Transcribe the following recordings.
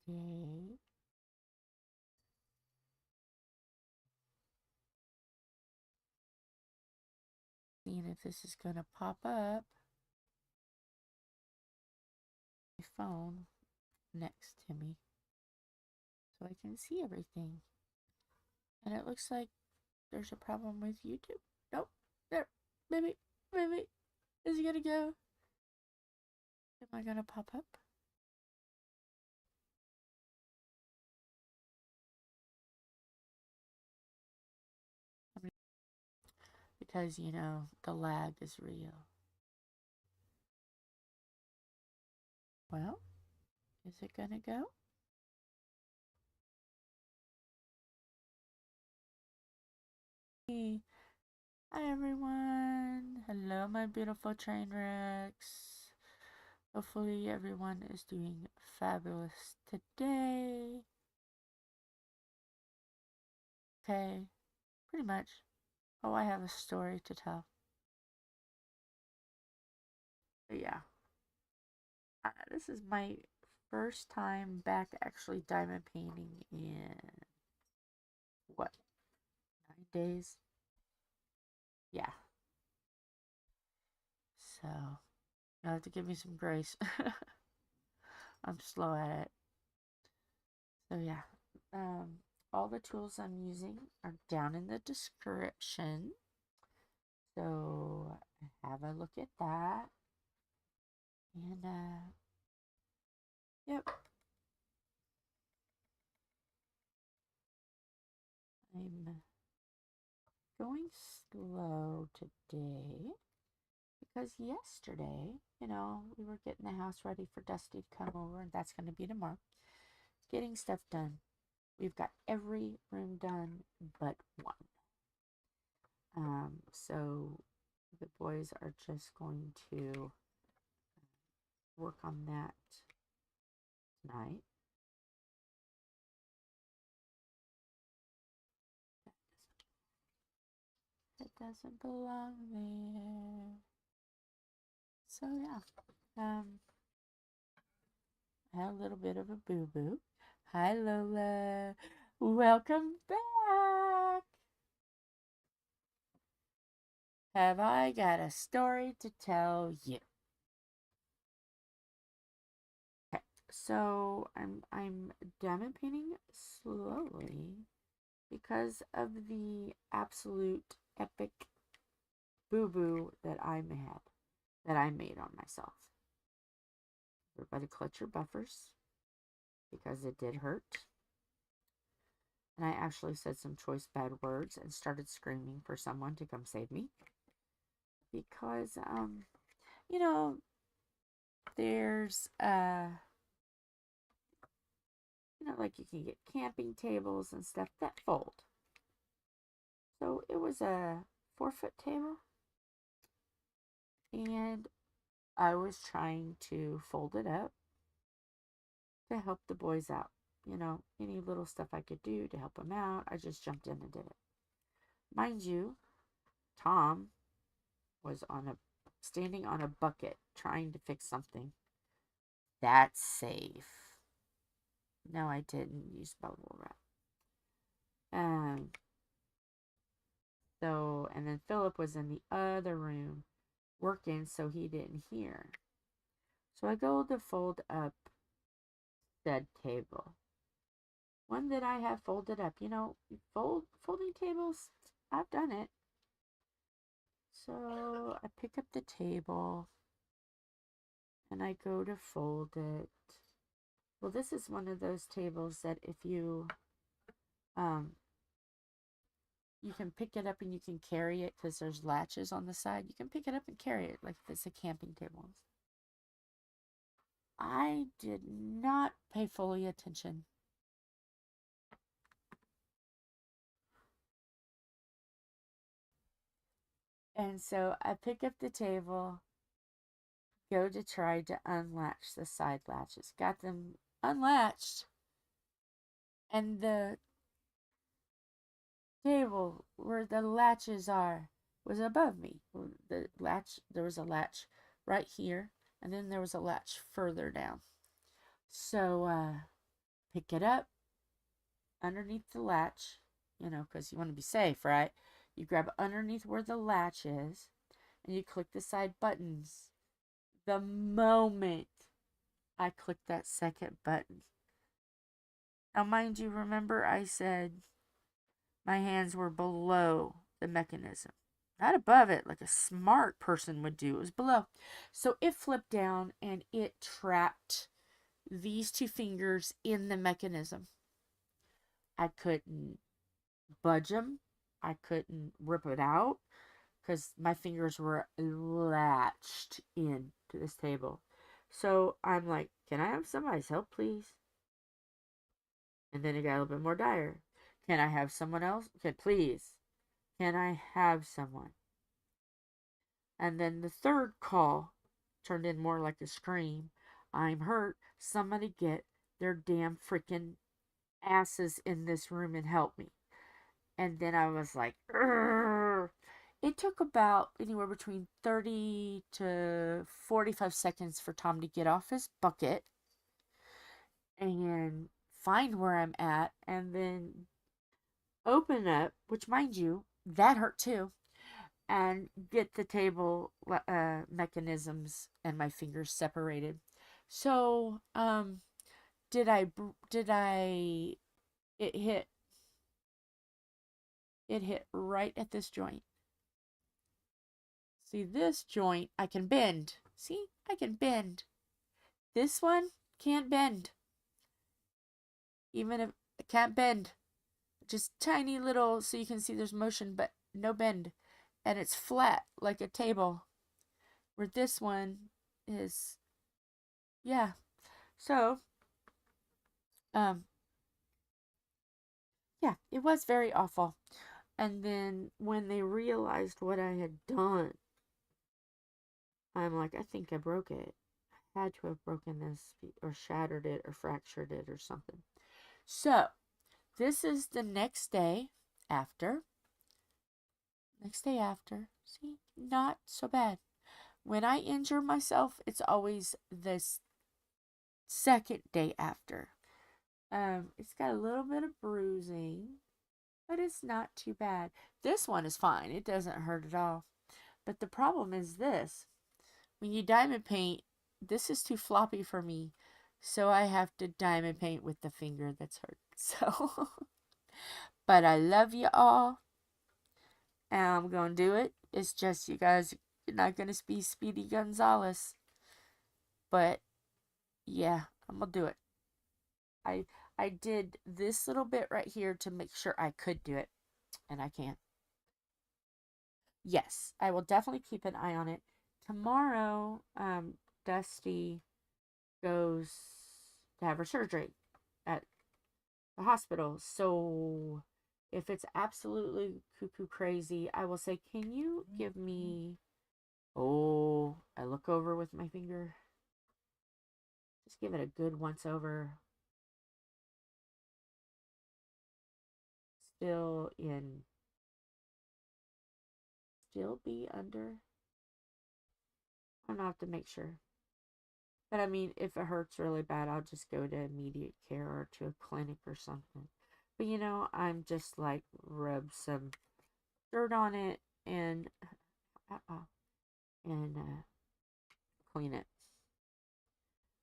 Okay. Seeing if this is going to pop up. My phone next to me so I can see everything. And it looks like there's a problem with YouTube. Nope. There. Maybe. Is it going to go? Am I going to pop up? Because, you know, the lag is real. Well, is it going to go? Hey. Hi, everyone. Hello, my beautiful train wrecks. Hopefully, everyone is doing fabulous today. Okay, pretty much. Oh, I have a story to tell. But yeah, this is my first time back actually diamond painting in what, 9 days? Yeah. So you'll have to give me some grace. I'm slow at it. So yeah, all the tools I'm using are down in the description. So have a look at that. And yep. I'm going slow today because yesterday, you know, we were getting the house ready for Dusty to come over, and that's going to be tomorrow. Getting stuff done. We've got every room done but one. So the boys are just going to work on that tonight. It doesn't belong there. So yeah, I had a little bit of a boo-boo. Hi Lola, welcome back. Have I got a story to tell you? Okay, so I'm diamond painting slowly because of the absolute epic boo-boo that I made on myself. Everybody clutch your buffers because it did hurt. And I actually said some choice bad words and started screaming for someone to come save me. Because, you know, there's, you know, like you can get camping tables and stuff that fold. So it was a 4-foot table. And I was trying to fold it up to help the boys out. You know, any little stuff I could do to help them out, I just jumped in and did it. Mind you, Tom was standing on a bucket trying to fix something. That's safe. No, I didn't use bubble wrap. And then Philip was in the other room working, so he didn't hear. So I go to fold up said table. One that I have folded up. You know, folding tables, I've done it. So I pick up the table and I go to fold it. Well, this is one of those tables that if you you can pick it up and you can carry it because there's latches on the side. You can pick it up and carry it like if it's a camping table. I did not pay fully attention. And so I pick up the table, go to try to unlatch the side latches. Got them unlatched. And the table where the latches are was above me. The latch, there was a latch right here, and then there was a latch further down. So pick it up underneath the latch, you know, because you want to be safe, right? You grab underneath where the latch is, and you click the side buttons. The moment I click that second button. Now, mind you, remember I said my hands were below the mechanism. Not above it like a smart person would do. It was below. So it flipped down and it trapped these two fingers in the mechanism. I couldn't budge them. I couldn't rip it out because my fingers were latched into this table. So I'm like, can I have somebody's help, please? And then it got a little bit more dire. Can I have someone else? Okay, please. Can I have someone? And then the third call turned in more like a scream. I'm hurt. Somebody get their damn freaking asses in this room and help me. And then I was like, "Urgh." It took about anywhere between 30 to 45 seconds for Tom to get off his bucket and find where I'm at and then open up, which mind you, that hurt too, and get the table mechanisms and my fingers separated. So, did I, it hit, right at this joint. See, this joint, I can bend. See, I can bend. This one can't bend. Even if I can't bend. Just tiny little, so you can see there's motion, but no bend. And it's flat like a table. Where this one is, yeah. So, yeah, it was very awful. And then when they realized what I had done, I'm like, I think I broke it. I had to have broken this or shattered it or fractured it or something. So, this is the next day after. Next day after. See, not so bad. When I injure myself, it's always this second day after. It's got a little bit of bruising, but it's not too bad. This one is fine. It doesn't hurt at all. But the problem is this. When you diamond paint, this is too floppy for me. So I have to diamond paint with the finger that's hurt. So, but I love you all. And I'm going to do it. It's just you guys, you're not going to be Speedy Gonzalez. But, yeah, I'm going to do it. I did this little bit right here to make sure I could do it. And I can. Yes, I will definitely keep an eye on it. Tomorrow, Dusty goes to have her surgery at the hospital. So if it's absolutely cuckoo crazy, I will say, can you give me... Oh, I look over with my finger. Just give it a good once over. Still be under. I'm gonna have to make sure. But I mean, if it hurts really bad, I'll just go to immediate care or to a clinic or something. But you know, I'm just like rub some dirt on it and clean it.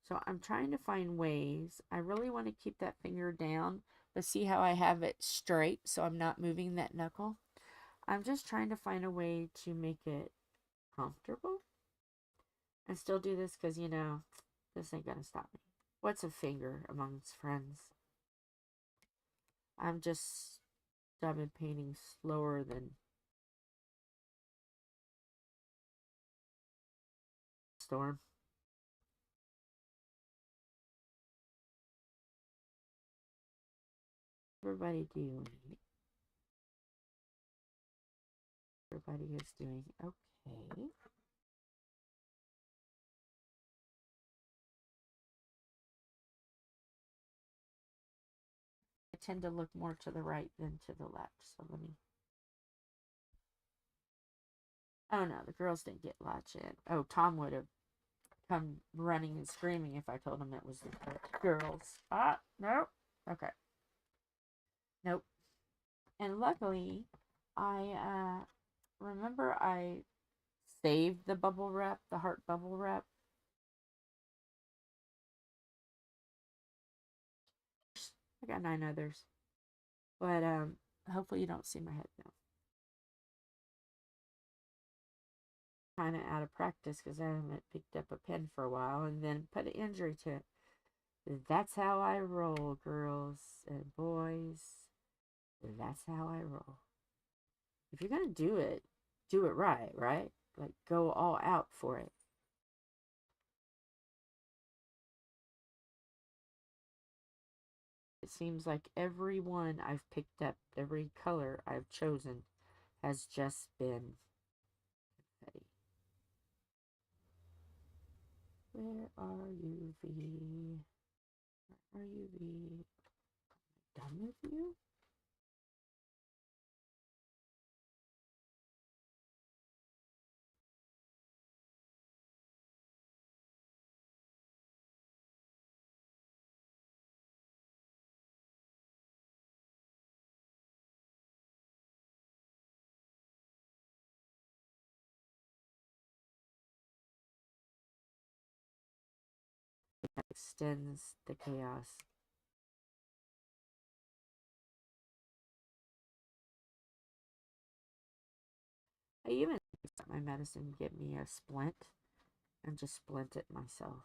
So I'm trying to find ways. I really want to keep that finger down, but see how I have it straight so I'm not moving that knuckle? I'm just trying to find a way to make it comfortable and still do this because, you know, this ain't gonna stop me. What's a finger amongst friends? I'm just diamond painting slower than Storm. Everybody doing? Everybody is doing okay. I tend to look more to the right than to the left, so let me... Oh no, the girls didn't get latched in. Oh, Tom would have come running and screaming if I told him it was the girls. Ah, no. Okay. Nope. And luckily, I remember I saved the bubble wrap, the heart bubble wrap. I got 9 others. But hopefully you don't see my head now. Kind of out of practice because I haven't picked up a pen for a while and then put an injury to it. That's how I roll, girls and boys. That's how I roll. If you're going to do it right, right? Like, go all out for it. It seems like every one I've picked up, every color I've chosen, has just been petty. Where are you, V? Where are you, V? Done with you? That extends the chaos. I even got my medicine to get me a splint and just splint it myself.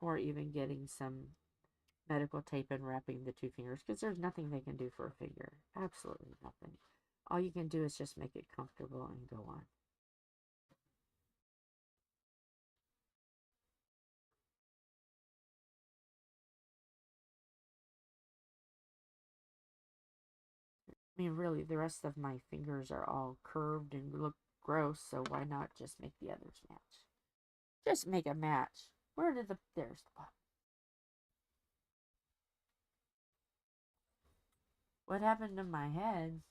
Or even getting some medical tape and wrapping the 2 fingers because there's nothing they can do for a finger. Absolutely nothing. All you can do is just make it comfortable and go on. I mean, really, the rest of my fingers are all curved and look gross, so why not just make the others match? Just make a match. Where did the... There's the bottom. What happened to my head?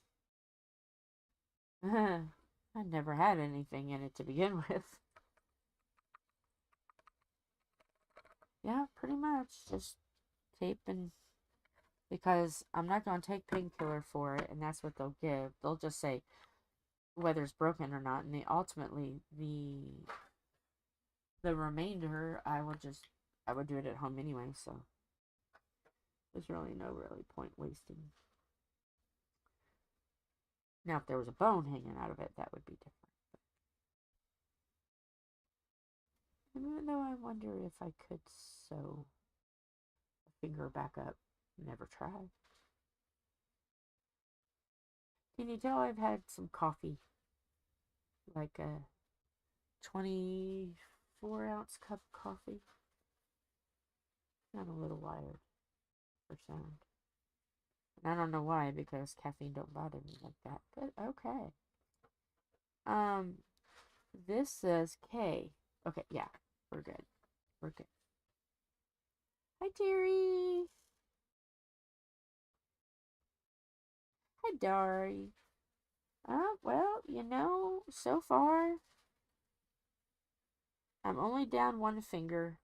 I never had anything in it to begin with. Yeah, pretty much. Just tape and... Because I'm not going to take painkiller for it, and that's what they'll give. They'll just say whether it's broken or not, and ultimately the remainder I would do it at home anyway, so there's really no point wasting. Now if there was a bone hanging out of it, that would be different. And even though I wonder if I could sew a finger back up, never tried. Can you tell I've had some coffee? Like a 24-ounce cup of coffee. I'm a little wired for sound. And I don't know why, because caffeine don't bother me like that. But okay. This says K. Okay, yeah, we're good. We're good. Hi, Terry. Hi, Dari. Well, so far, I'm only down 1 finger.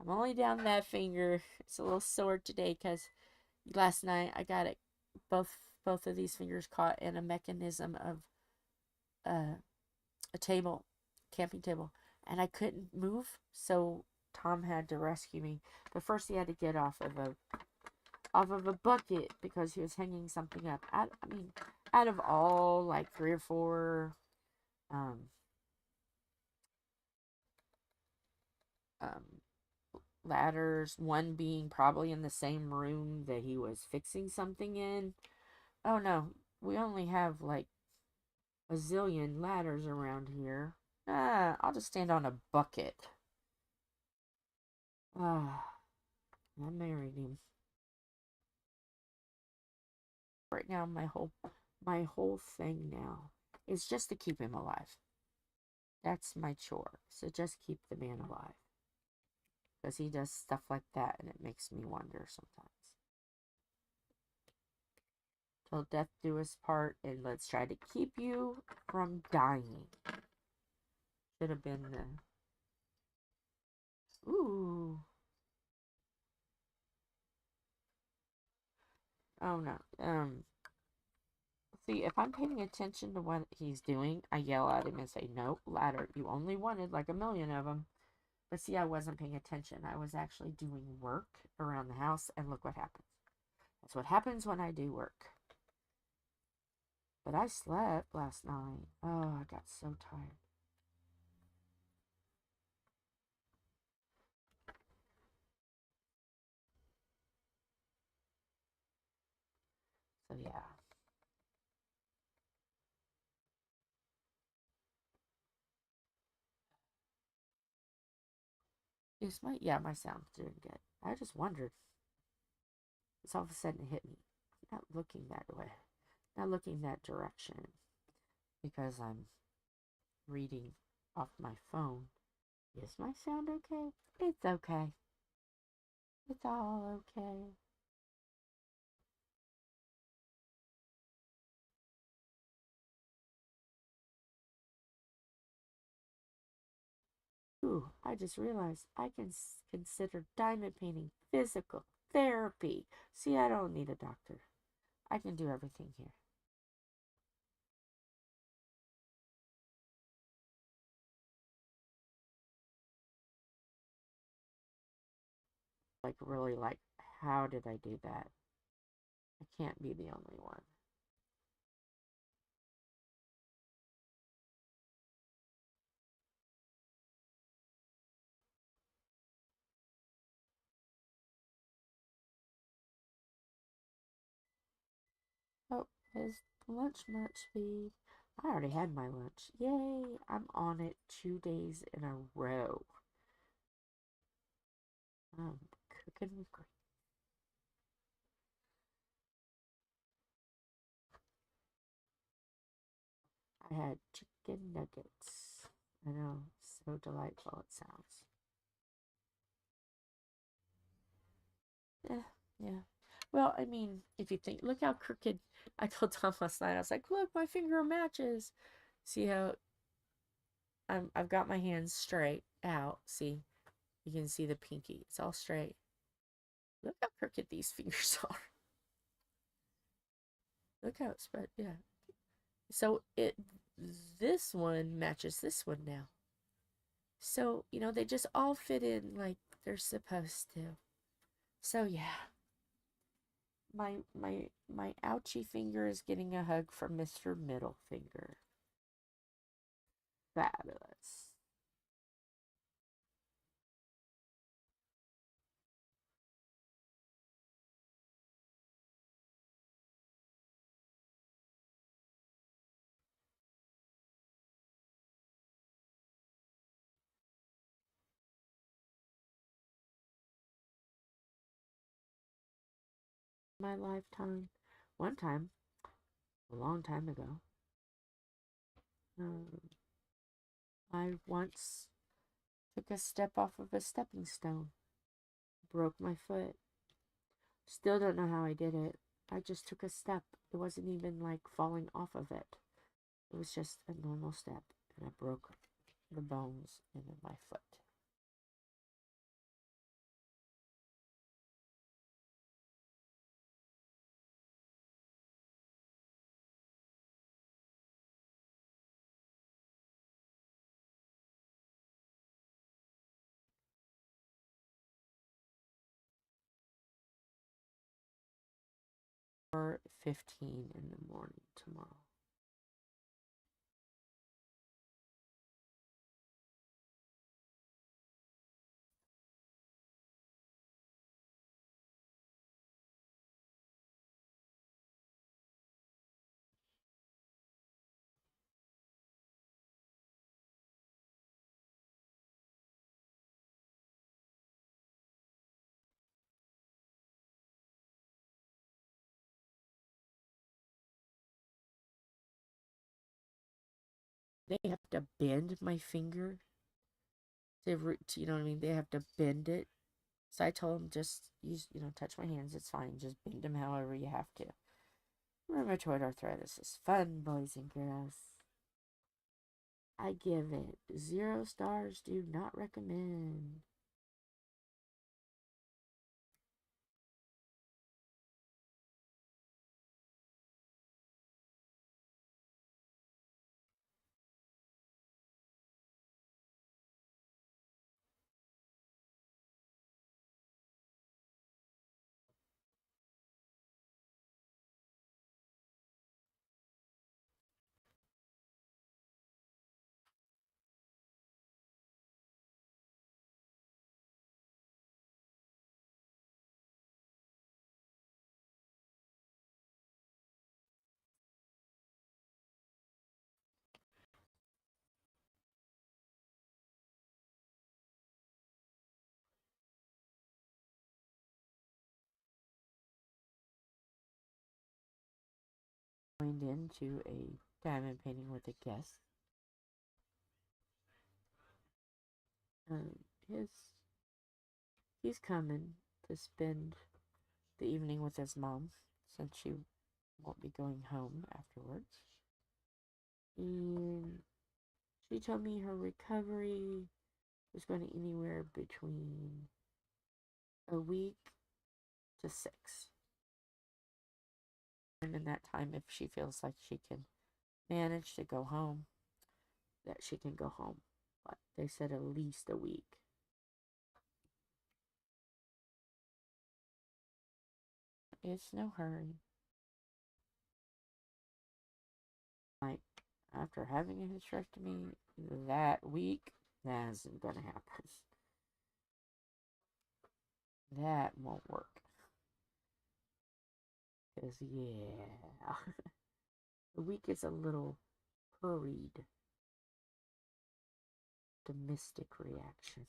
I'm only down that finger. It's a little sore today because last night I got it both of these fingers caught in a mechanism of a table, camping table, and I couldn't move, so Tom had to rescue me. But first he had to get off of a bucket because he was hanging something up. Out of all like 3 or 4 um, um, ladders, one being probably in the same room that he was fixing something in. Oh no, we only have like a zillion ladders around here. I'll just stand on a bucket. Ah, I married him. Right now, my whole thing now is just to keep him alive. That's my chore. So just keep the man alive. Because he does stuff like that and it makes me wonder sometimes. till death do us part, and let's try to keep you from dying. Should have been the... Ooh. Oh, no. See, if I'm paying attention to what he's doing, I yell at him and say, "Nope, ladder. You only wanted like a million of them." But see, I wasn't paying attention. I was actually doing work around the house, and look what happens. That's what happens when I do work. But I slept last night. Oh, I got so tired. So, yeah. My sound's doing good. I just wondered. It's all of a sudden it hit me. Not looking that way. Not looking that direction. Because I'm reading off my phone. Is my sound okay? It's okay. It's all okay. Ooh, I just realized I can consider diamond painting physical therapy. See, I don't need a doctor. I can do everything here. Like, really, like, how did I do that? I can't be the only one. Oh, his lunch must be... I already had my lunch. Yay! I'm on it 2 days in a row. I'm cooking with grease. I had chicken nuggets. I know, so delightful it sounds. Yeah, yeah. Well, I mean, if you think, look how crooked. I told Tom last night. I was like, look, my finger matches. See how I've got my hands straight out. See, you can see the pinky. It's all straight. Look how crooked these fingers are. Look how it's spread. Yeah. So this one matches this one now. So, they just all fit in like they're supposed to. So yeah. My ouchie finger is getting a hug from Mr. Middle Finger. Fabulous. My lifetime. One time, a long time ago, um, I once took a step off of a stepping stone, broke my foot. Still don't know how I did it. I just took a step. It wasn't even like falling off of it. It was just a normal step, and I broke the bones in my foot. Or 15 in the morning tomorrow. They have to bend my finger you know what I mean? They have to bend it. So I told them just use, touch my hands. It's fine. Just bend them however you have to. Rheumatoid arthritis is fun, boys and girls. I give it 0 stars, do not recommend. Joined into a diamond painting with a guest. His he's coming to spend the evening with his mom since she won't be going home afterwards. And she told me her recovery was going to anywhere between a week to 6. And in that time, if she feels like she can manage to go home, that she can go home. But they said at least a week. It's no hurry. Like, after having a hysterectomy, that week, that isn't gonna happen. That won't work. Because, yeah. The week is a little hurried. The mystic reaction.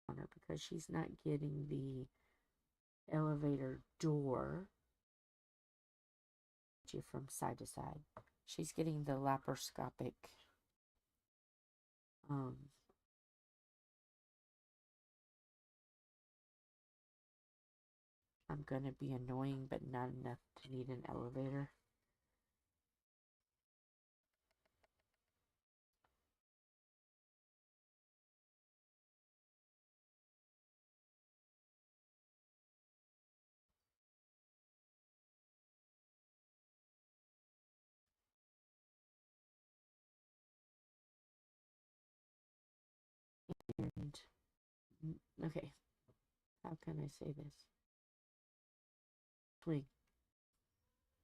On her because she's not getting the elevator door from side to side. She's getting the laparoscopic I'm gonna be annoying but not enough to need an elevator. And okay, how can I say this? Swing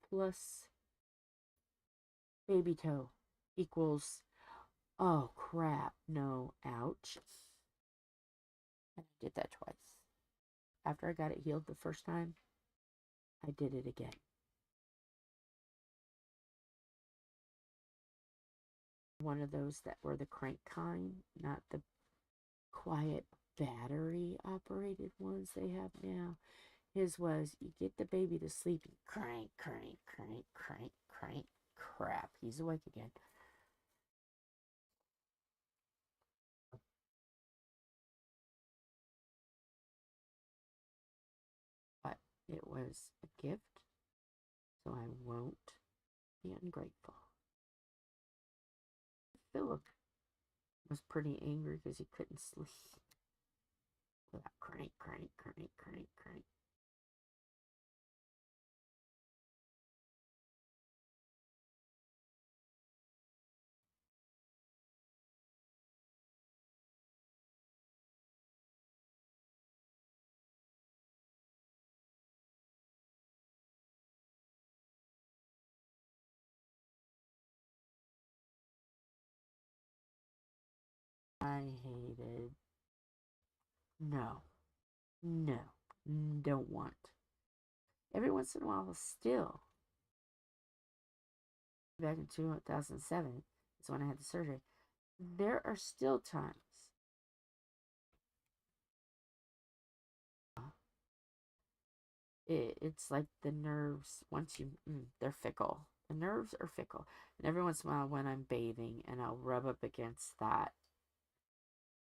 plus baby toe equals, oh crap, no, ouch. And I did that twice. After I got it healed the first time, I did it again. One of those that were the crank kind, not the quiet battery operated ones they have now. His was, you get the baby to sleep and crank, crank, crank, crank, crank. Crap, he's awake again. But it was a gift, so I won't be ungrateful. Philip was pretty angry because he couldn't sleep without crank, crank, crank, crank, crank. I hated. No, no, don't want. Every once in a while, still. Back in 2007 is when I had the surgery. There are still times it's like the nerves, once you, they're fickle. The nerves are fickle. And every once in a while when I'm bathing and I'll rub up against that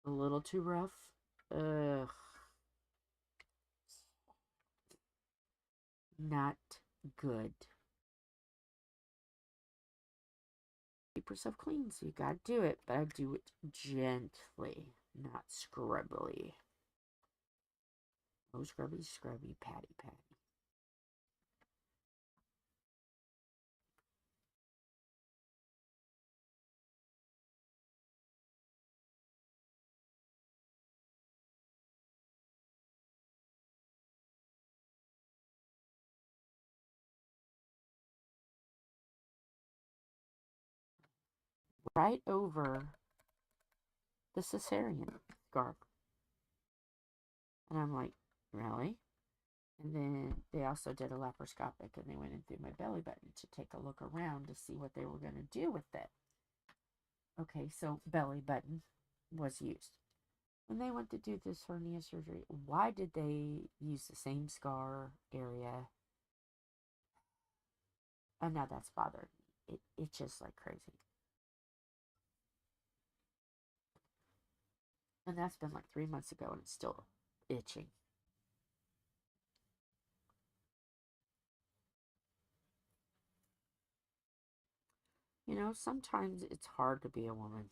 A little too rough. Ugh. Not good. Keep yourself clean, so you gotta do it, but I do it gently, not scrubbily. Oh, scrubby, scrubby, patty, patty. Right over the cesarean scarf. And I'm like, really? And then they also did a laparoscopic, and they went in through my belly button to take a look around to see what they were going to do with it. Okay, so belly button was used. When they went to do this hernia surgery, why did they use the same scar area? And now that's bothered me. It's just like crazy. And that's been like 3 months ago, and it's still itching. You know, sometimes it's hard to be a woman.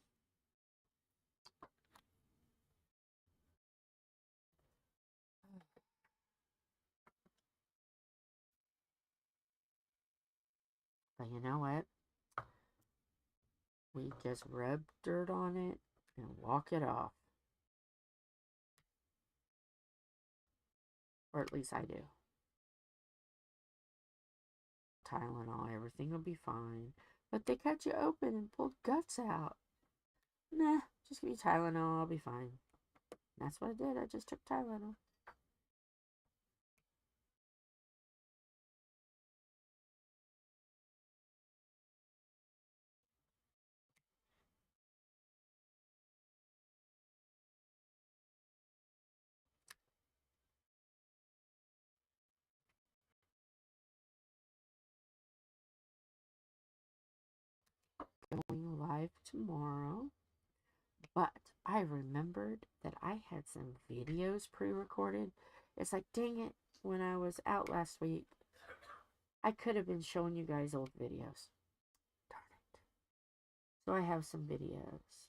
But you know what? We just rub dirt on it and walk it off. Or at least I do. Tylenol, everything will be fine. But they cut you open and pulled guts out. Nah, just give me Tylenol, I'll be fine. That's what I did. I just took Tylenol. Going live tomorrow. But I remembered that I had some videos pre-recorded. It's like, dang it, when I was out last week, I could have been showing you guys old videos. Darn it. So I have some videos.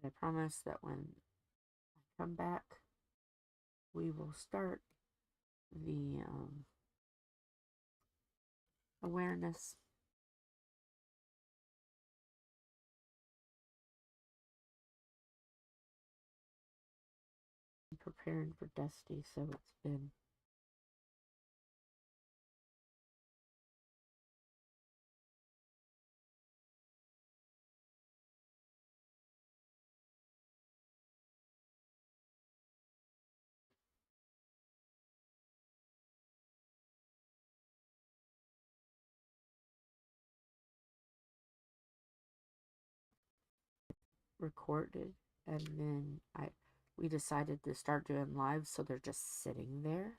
But I promise that when I come back, we will start the awareness. I'm preparing for Dusty, so it's been recorded, and then we decided to start doing live, so they're just sitting there.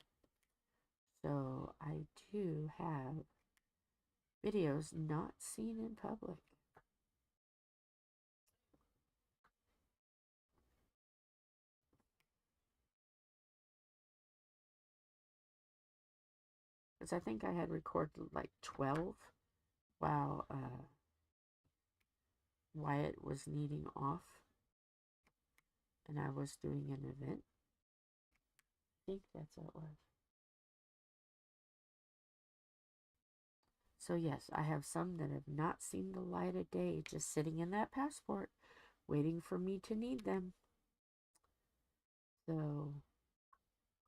So I do have videos not seen in public. Because I think I had recorded like 12 while Wyatt was needing off and I was doing an event. I think that's what it was. So yes, I have some that have not seen the light of day, just sitting in that passport, waiting for me to need them. So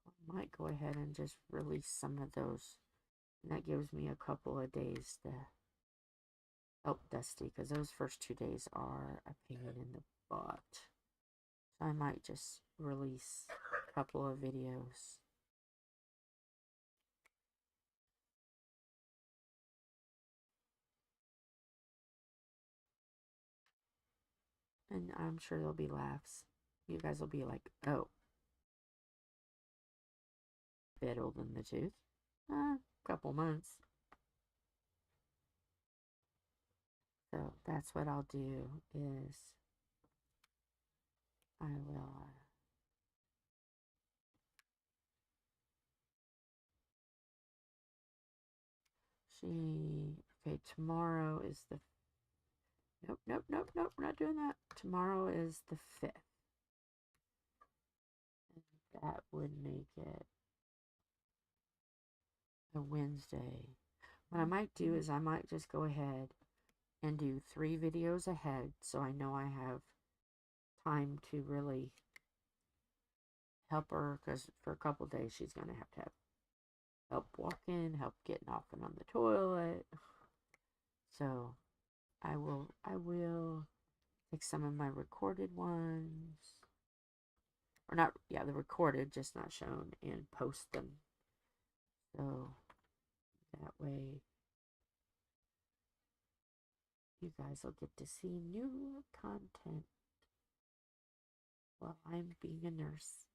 I might go ahead and just release some of those. And that gives me a couple of days to help Dusty, because those first 2 days are a pain in the butt. So I might just release a couple of videos. And I'm sure there'll be laughs. You guys will be like, oh, fiddled in the tooth. Couple months. So that's what I'll do is I will okay, tomorrow is the nope, we're not doing that. Tomorrow is the 5th. And that would make it a Wednesday. What I might do is I might just go ahead and do 3 videos ahead so I know I have time to really help her, because for a couple days she's going to have help walking, help getting off and on the toilet. So I will take some of my recorded ones, or not, yeah, the recorded, just not shown, and post them. So that way you guys will get to see new content while I'm being a nurse.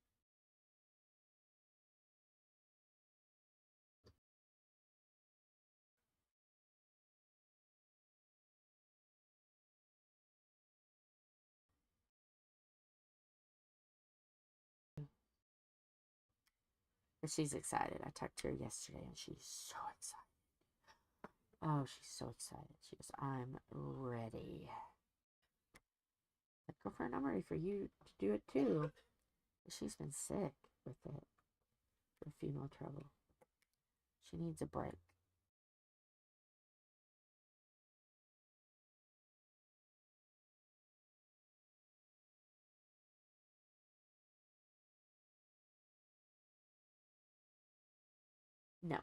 But she's excited. I talked to her yesterday and she's so excited. Oh, she's so excited. She goes, I'm ready. Like, girlfriend, I'm ready for you to do it too. But she's been sick with it for female trouble. She needs a break. No.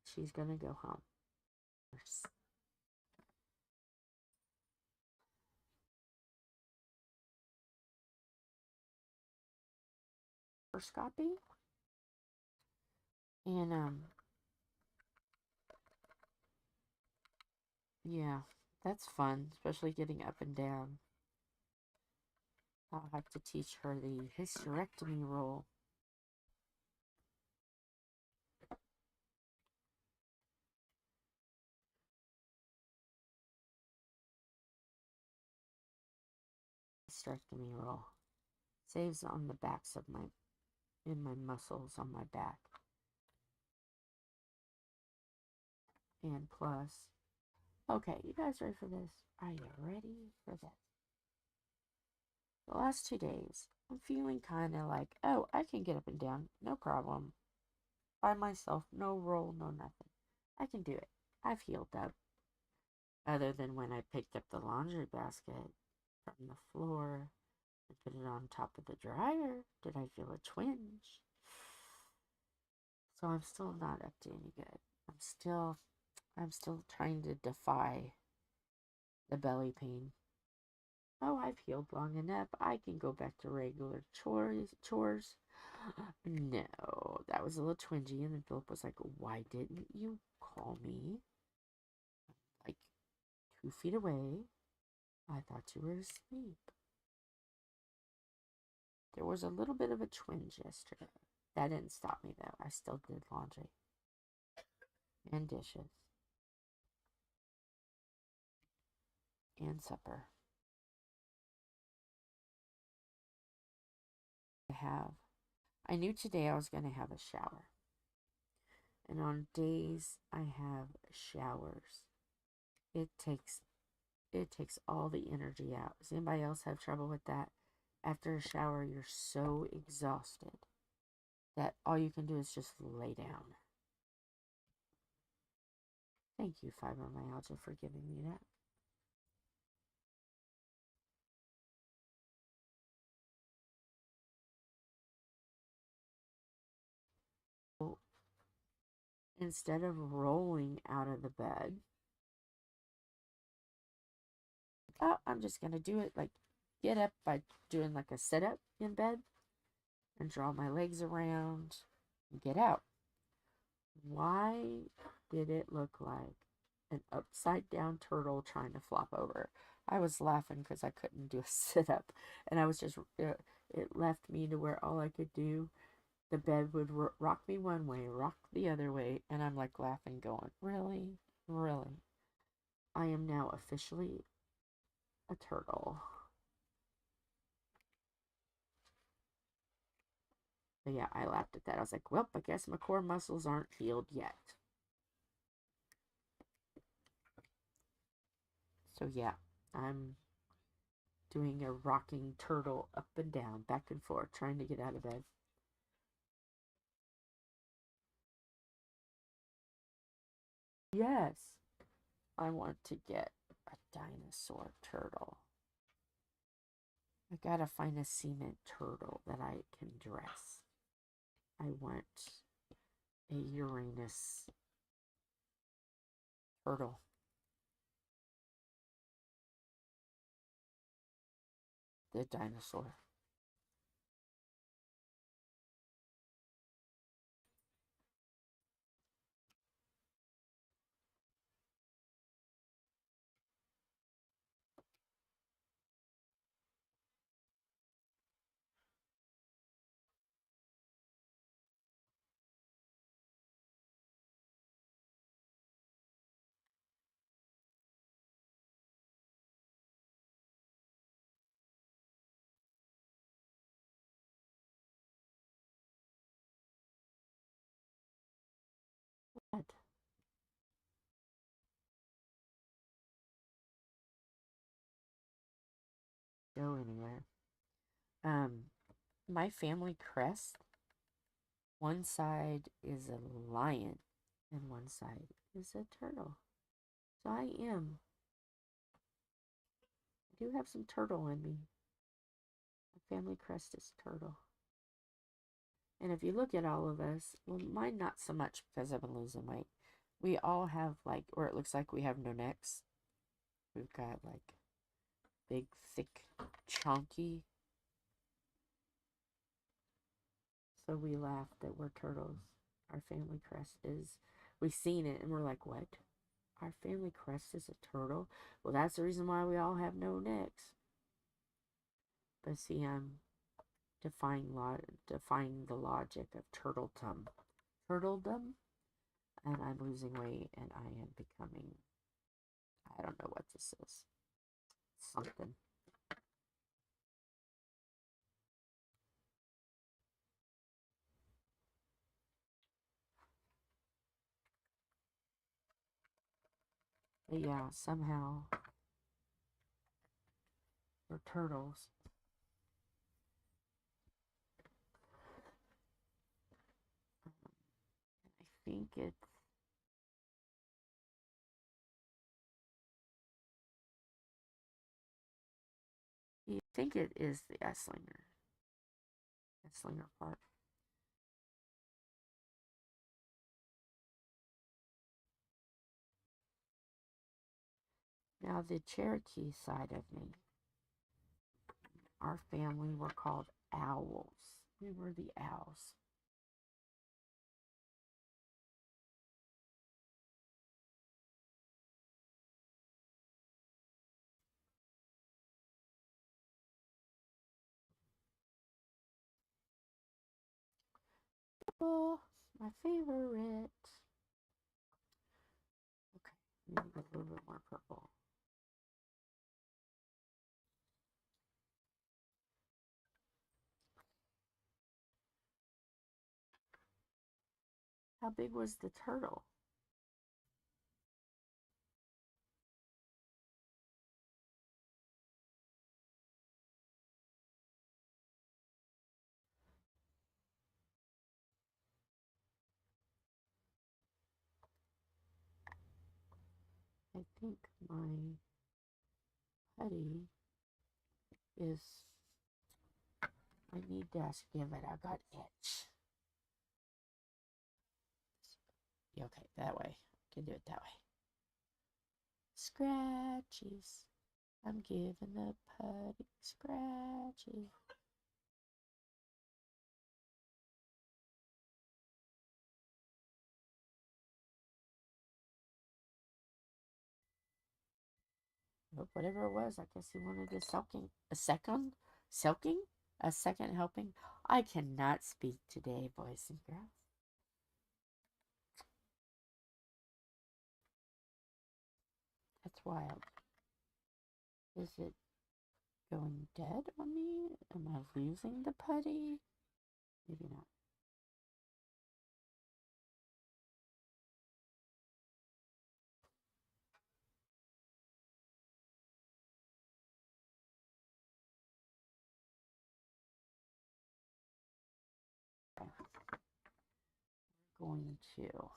She's gonna go home. Laparoscopy. And yeah, that's fun, especially getting up and down. I'll have to teach her the hysterectomy roll. Hysterectomy roll. Saves on the backs of my muscles on my back. And plus, okay, you guys ready for this? Are you ready for this? The last 2 days, I'm feeling kind of like, oh, I can get up and down, no problem. By myself, no roll, no nothing. I can do it. I've healed up. Other than when I picked up the laundry basket from the floor and put it on top of the dryer, did I feel a twinge? So I'm still not up to any good. I'm still trying to defy the belly pain. Oh, I've healed long enough. I can go back to regular chores. No, that was a little twingy. And then Philip was like, why didn't you call me? Like 2 feet away. I thought you were asleep. There was a little bit of a twinge yesterday. That didn't stop me though. I still did laundry and dishes and supper. I knew today I was going to have a shower. And on days I have showers, it takes all the energy out. Does anybody else have trouble with that? After a shower, you're so exhausted that all you can do is just lay down. Thank you, fibromyalgia, for giving me that. Instead of rolling out of the bed, oh, I'm just going to do it, like get up by doing like a sit up in bed and draw my legs around and get out. Why did it look like an upside down turtle trying to flop over? I was laughing because I couldn't do a sit-up. And I was just, it left me to where all I could do, the bed would rock me one way, rock the other way. And I'm like laughing, going, really? Really? I am now officially a turtle. But yeah, I laughed at that. I was like, well, I guess my core muscles aren't healed yet. So yeah, I'm doing a rocking turtle up and down, back and forth, trying to get out of bed. Yes, I want to get a dinosaur turtle. I gotta find a cement turtle that I can dress. I want a Uranus turtle. The dinosaur. What? Go anywhere. My family crest, one side is a lion and one side is a turtle. So I do have some turtle in me. My family crest is turtle. And if you look at all of us, well, mine not so much because I've been losing weight. We all have like, or it looks like we have no necks. We've got like big, thick, chunky. So we laugh that we're turtles. Our family crest is, we've seen it and we're like, what? Our family crest is a turtle? Well, that's the reason why we all have no necks. But see, I'm defying the logic of turtledom, and I'm losing weight, and I am becoming, I don't know what this is, something. But yeah, somehow we're turtles. I think it's, you think it is the S-slinger part. Now the Cherokee side of me, our family were called owls. We were the owls. Oh, my favorite. Okay, maybe a little bit more purple. How big was the turtle? I think my Putty is, I need to give it, I got itch. Okay, that way. Can do it that way. Scratches. I'm giving the Putty scratches. Nope, whatever it was, I guess he wanted a second helping. I cannot speak today, boys and girls. That's wild. Is it going dead on me? Am I losing the putty? Maybe not. We're going to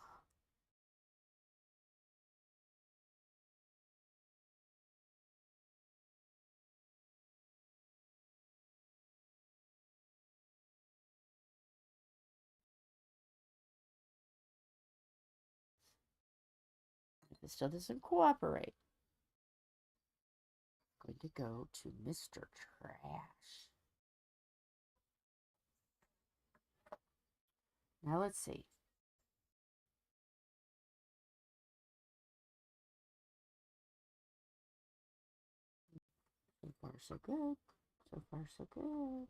it still doesn't cooperate. I'm going to go to Mr. Trash. Now let's see. So far, so good. So far, so good.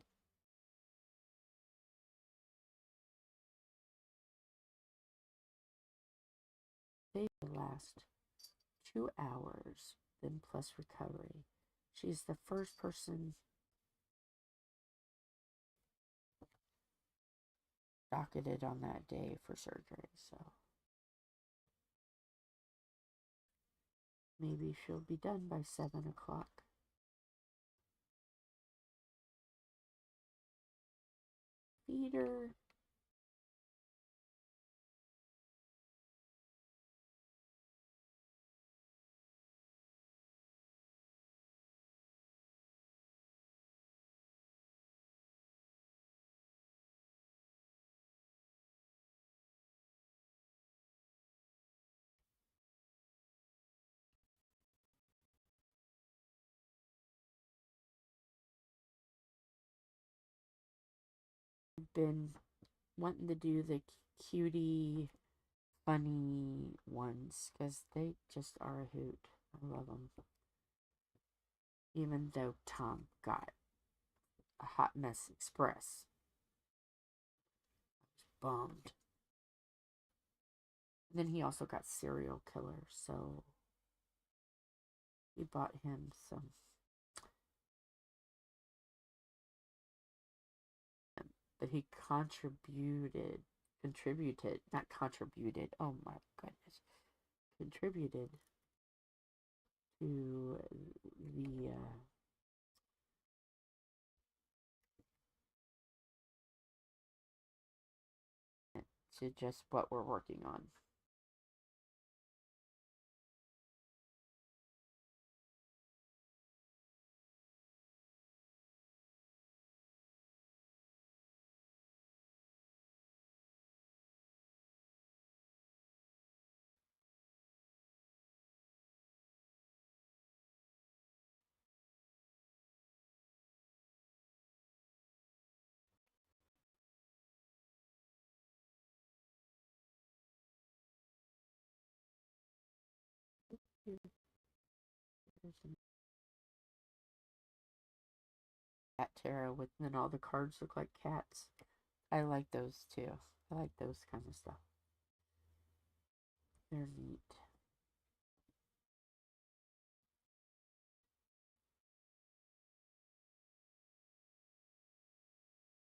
They last 2 hours, then plus recovery. She's the first person docketed on that day for surgery, so maybe she'll be done by 7 o'clock. Feed her. Been wanting to do the cutie, funny ones because they just are a hoot. I love them. Even though Tom got a hot mess express, I was bummed. And then he also got serial killer, so we bought him some. But he not contributed, oh my goodness, contributed to the, to just what we're working on. Here's some cat tarot with, then all the cards look like cats. I like those too. I like those kind of stuff. They're neat.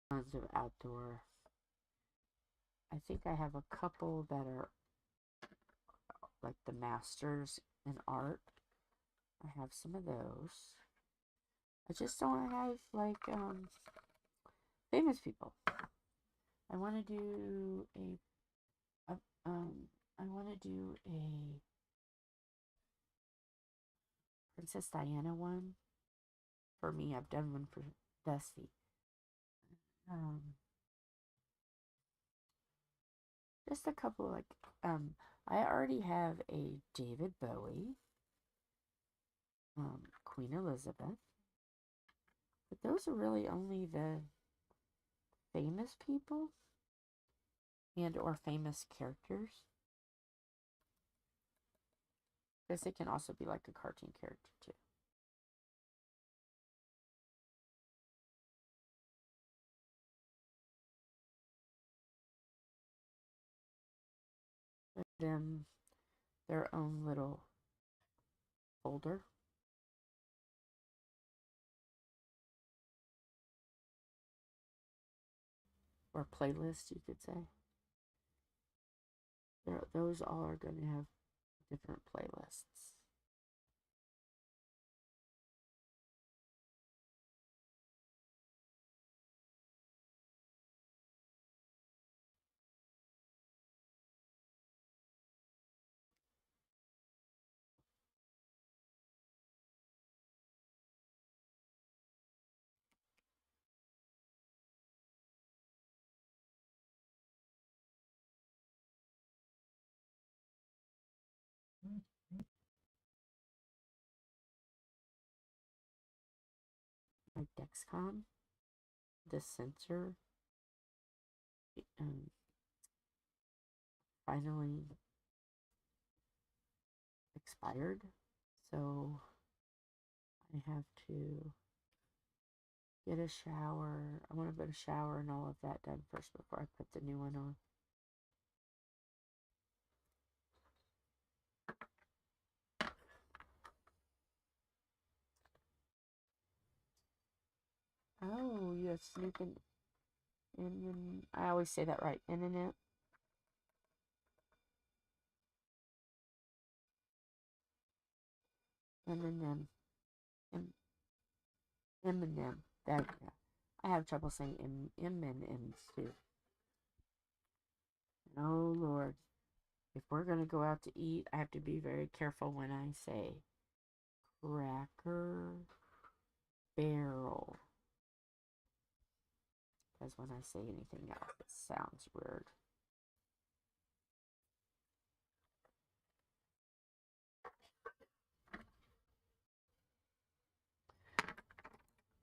Tons of outdoor. I think I have a couple that are like the masters in art. I have some of those. I just don't have like famous people. I want to do a I want to do a Princess Diana one. For me, I've done one for Dusty. Just a couple like I already have a David Bowie, Queen Elizabeth, but those are really only the famous people and or famous characters. Because it can also be like a cartoon character too. them their own little folder or playlist, you could say. Those all are going to have different playlists. My Dexcom, the sensor, finally expired, so I have to get a shower. I want to put a shower and all of that done first before I put the new one on. Oh, you have snooping in. I always say that right. Internet. Eminem. Eminem. That, yeah. I have trouble saying M and M's too. Oh Lord. If we're going to go out to eat, I have to be very careful when I say Cracker Barrel. Because when I say anything else, it sounds weird.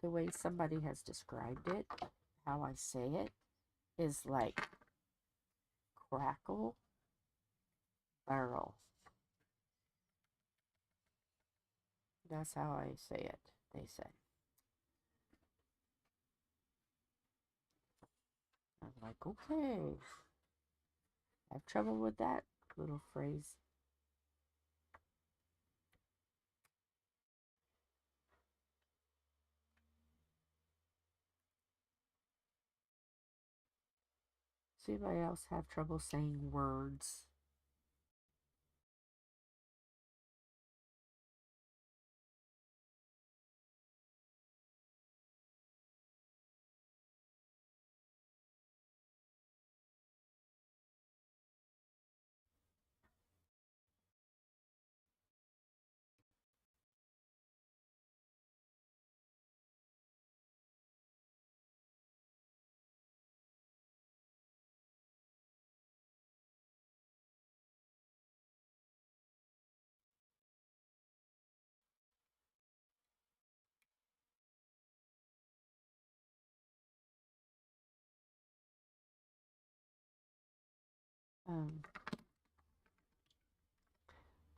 The way somebody has described it, how I say it, is like Crackle Barrel. That's how I say it, they say. I'm like, okay. I have trouble with that little phrase. Does anybody else have trouble saying words?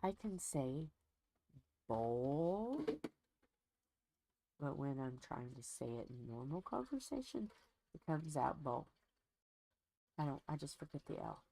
I can say bowl, but when I'm trying to say it in normal conversation, it comes out bowl. I just forget the L.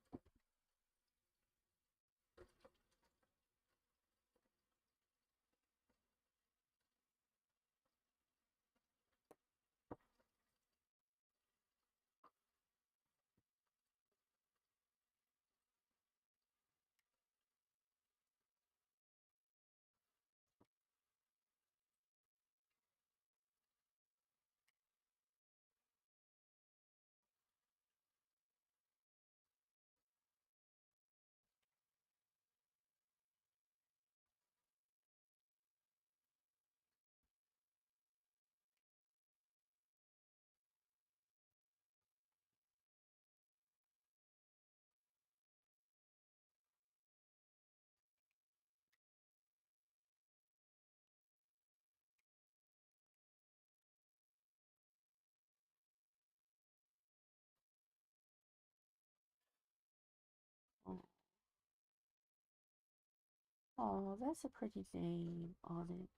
Oh, that's a pretty name, Onyx.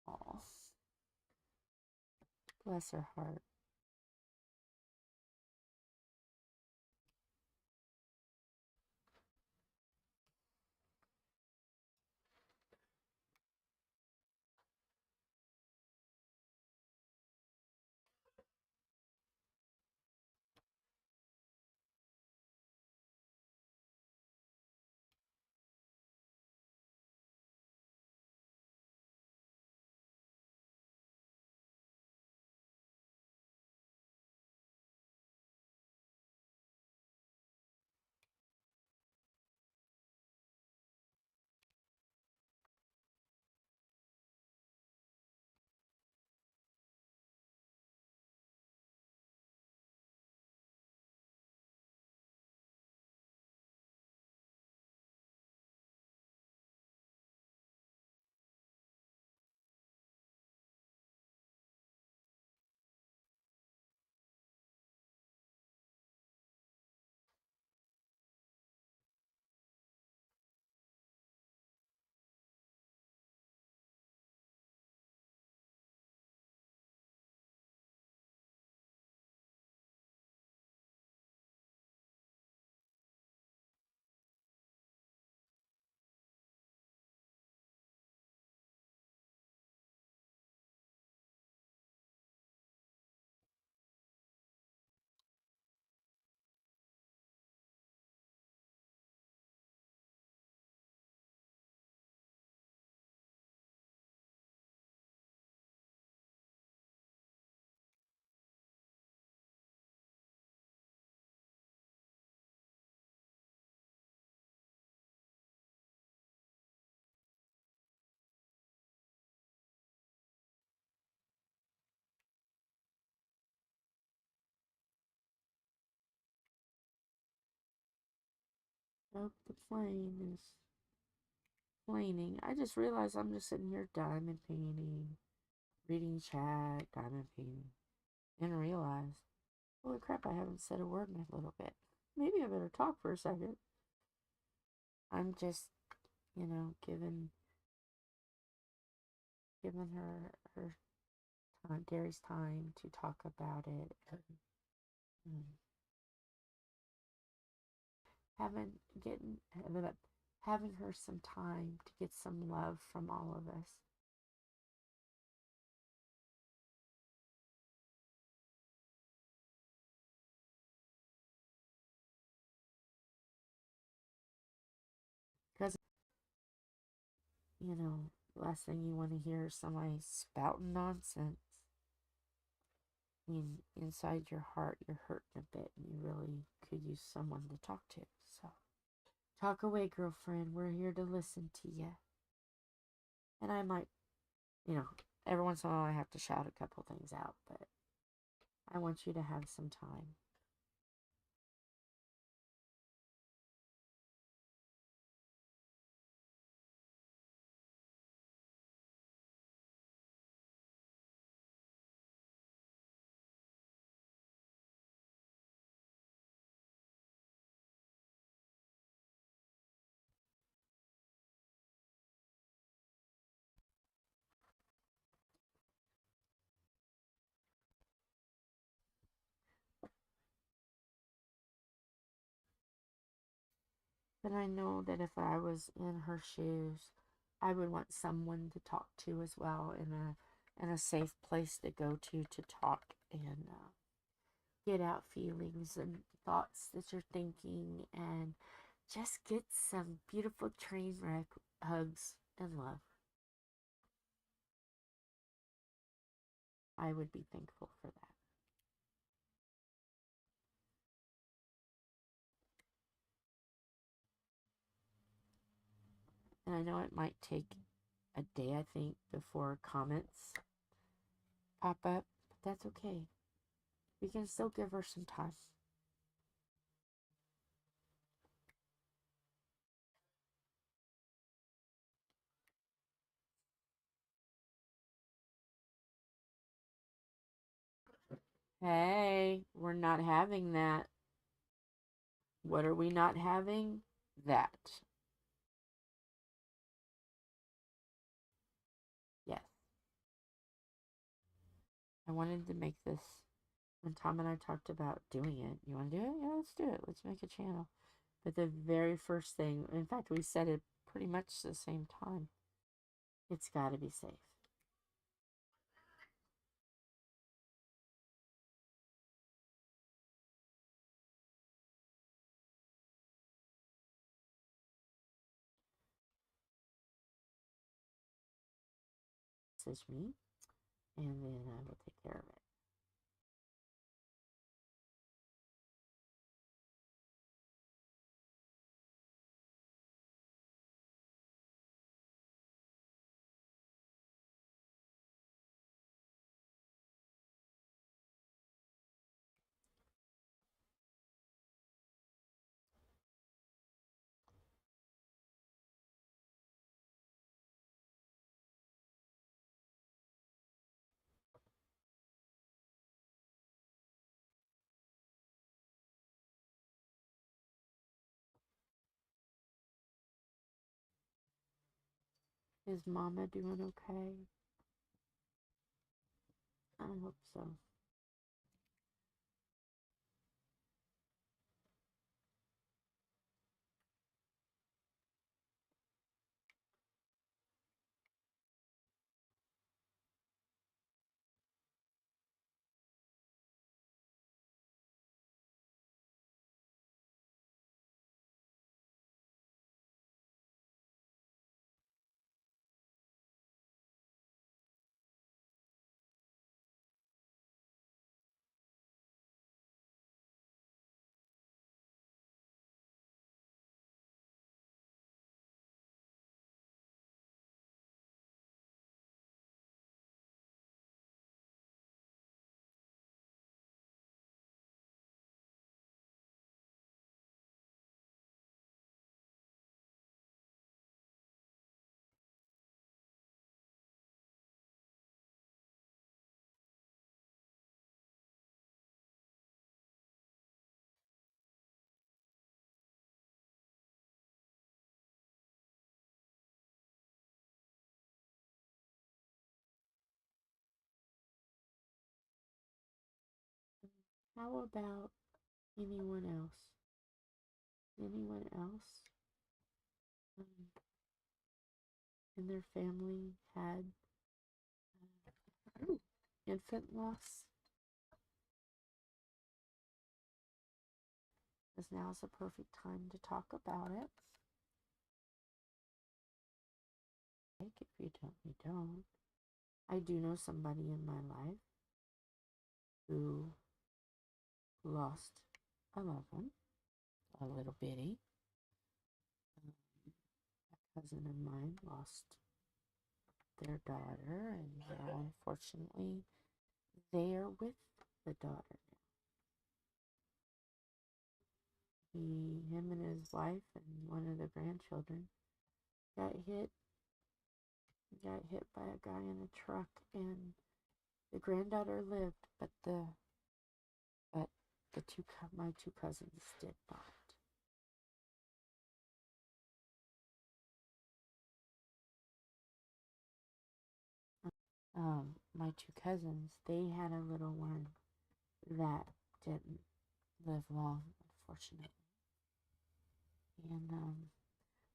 Oh, bless her heart. Oh, the plane is planing. I just realized I'm just sitting here diamond painting, reading chat, diamond painting, and realize, holy crap, I haven't said a word in a little bit. Maybe I better talk for a second. I'm just, giving her time, Gary's time to talk about it, and having getting having her some time to get some love from all of us. Because, last thing you want to hear is somebody spouting nonsense. I mean, inside your heart, you're hurting a bit, and you really could use someone to talk to. So, talk away, girlfriend. We're here to listen to you. And I might, every once in a while I have to shout a couple things out, but I want you to have some time. But I know that if I was in her shoes, I would want someone to talk to as well, in a safe place to go to talk and get out feelings and thoughts that you're thinking, and just get some beautiful train wreck hugs and love. I would be thankful for that. And I know it might take a day, I think, before comments pop up, but that's okay. We can still give her some time. Hey, we're not having that. What are we not having? That. Yes. I wanted to make this when Tom and I talked about doing it. You want to do it? Yeah, let's do it. Let's make a channel. But the very first thing, in fact, we said it pretty much the same time. It's got to be safe. Message me, and then I will take care of it. Is Mama doing okay? I hope so. How about anyone else? Anyone else in their family had infant loss? Because now is the perfect time to talk about it. If you don't, you don't. I do know somebody in my life who lost a loved one, a little bitty. A cousin of mine lost their daughter, and now, unfortunately, they are with the daughter now. Him and his wife and one of the grandchildren got hit by a guy in a truck, and the granddaughter lived, but my two cousins did not. My two cousins, they had a little one that didn't live long, unfortunately.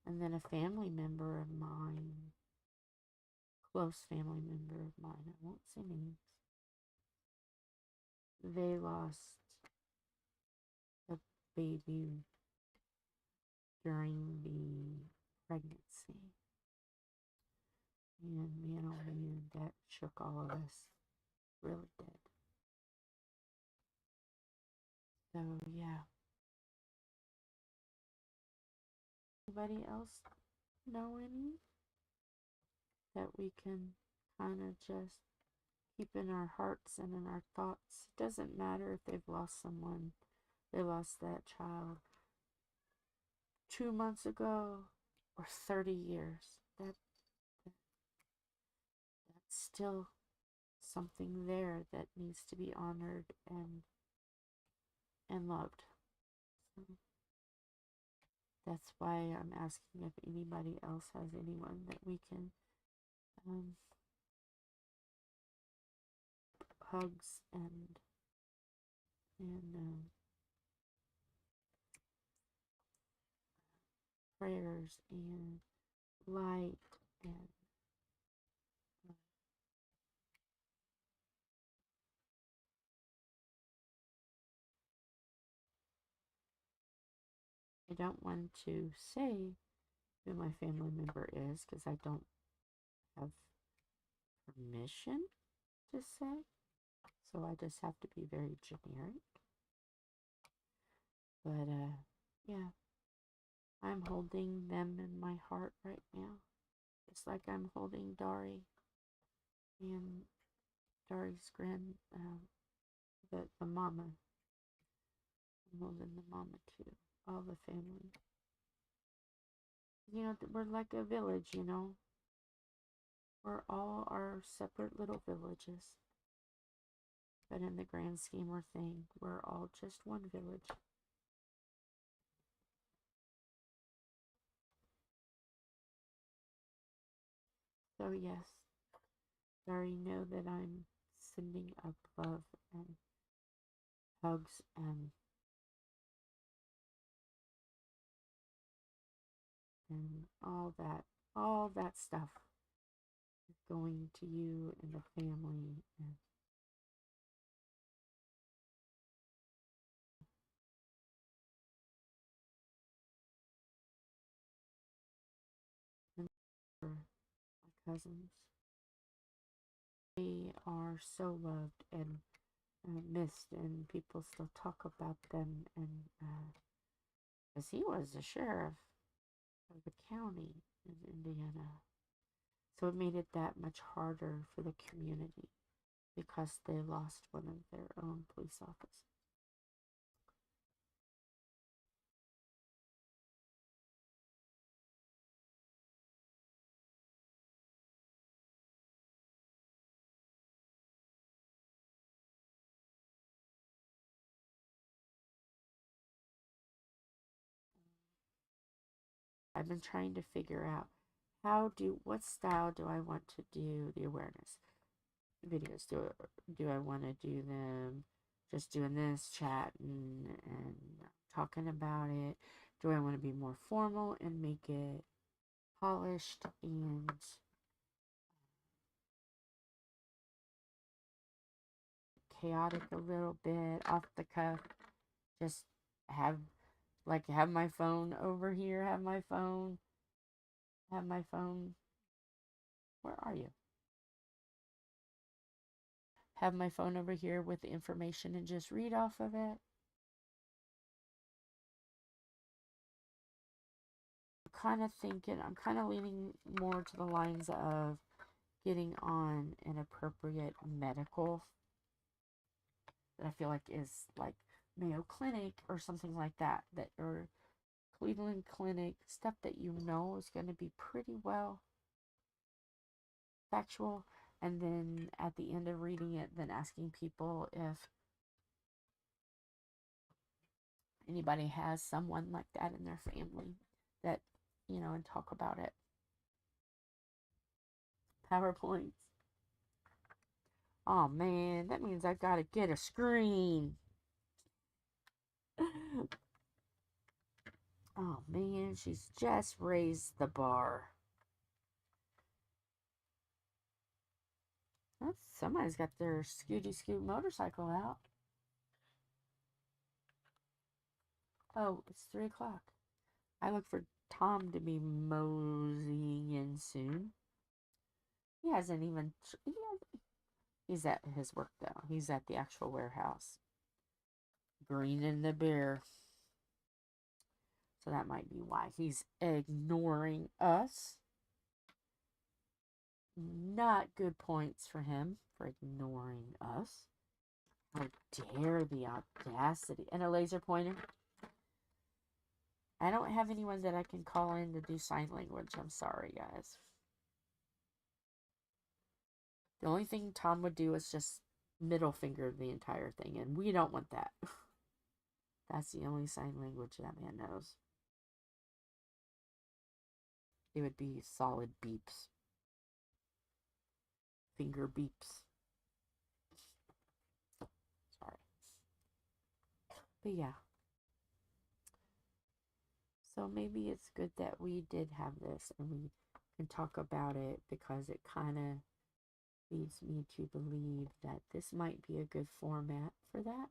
And then a family member of mine, close family member of mine, I won't say names, they lost a baby during the pregnancy. And man, oh man, that shook all of us. Really did. So, yeah. Anybody else know any that we can kind of just keep in our hearts and in our thoughts? It doesn't matter if they've lost someone, they lost that child 2 months ago or 30 years. That's still something there that needs to be honored and loved. So that's why I'm asking if anybody else has anyone that we can hugs and prayers and light and I don't want to say who my family member is because I don't have permission to say, so I just have to be very generic. But yeah, I'm holding them in my heart right now. It's like I'm holding Dari and Dari's the mama. I'm holding the mama too. All the family. You know, we're like a village, you know. We're all our separate little villages. But in the grand scheme of things, we're all just one village. So yes, Dari, know that I'm sending up love and hugs and all that stuff is going to you and the family and for my cousins. They are so loved and missed, and people still talk about them. And because he was the sheriff of the county in Indiana, so it made it that much harder for the community because they lost one of their own police officers. I've been trying to figure out what style do I want to do the awareness videos. Do I want to do them just doing this, chatting and talking about it? Do I want to be more formal and make it polished and chaotic a little bit, off the cuff? Just have my phone over here, have my phone. Where are you? Have my phone over here with the information and just read off of it. I'm kind of leaning more to the lines of getting on an appropriate medical that I feel like is like Mayo Clinic or something like that, or Cleveland Clinic, stuff that you know is going to be pretty well factual, and then at the end of reading it, then asking people if anybody has someone like that in their family that, and talk about it. PowerPoints. Oh man, that means I gotta get a screen. Oh man, she's just raised the bar. Somebody's got their Scooty Scoot motorcycle out. Oh, it's 3 o'clock. I look for Tom to be moseying in soon. He hasn't even... He's at his work, though. He's at the actual warehouse. Greening the beer. So that might be why he's ignoring us. Not good points for him for ignoring us. How dare the audacity. And a laser pointer. I don't have anyone that I can call in to do sign language. I'm sorry, guys. The only thing Tom would do is just middle finger the entire thing, and we don't want that. That's the only sign language that man knows. It would be solid beeps. Finger beeps. Sorry. But yeah. So maybe it's good that we did have this and we can talk about it, because it kind of leads me to believe that this might be a good format for that.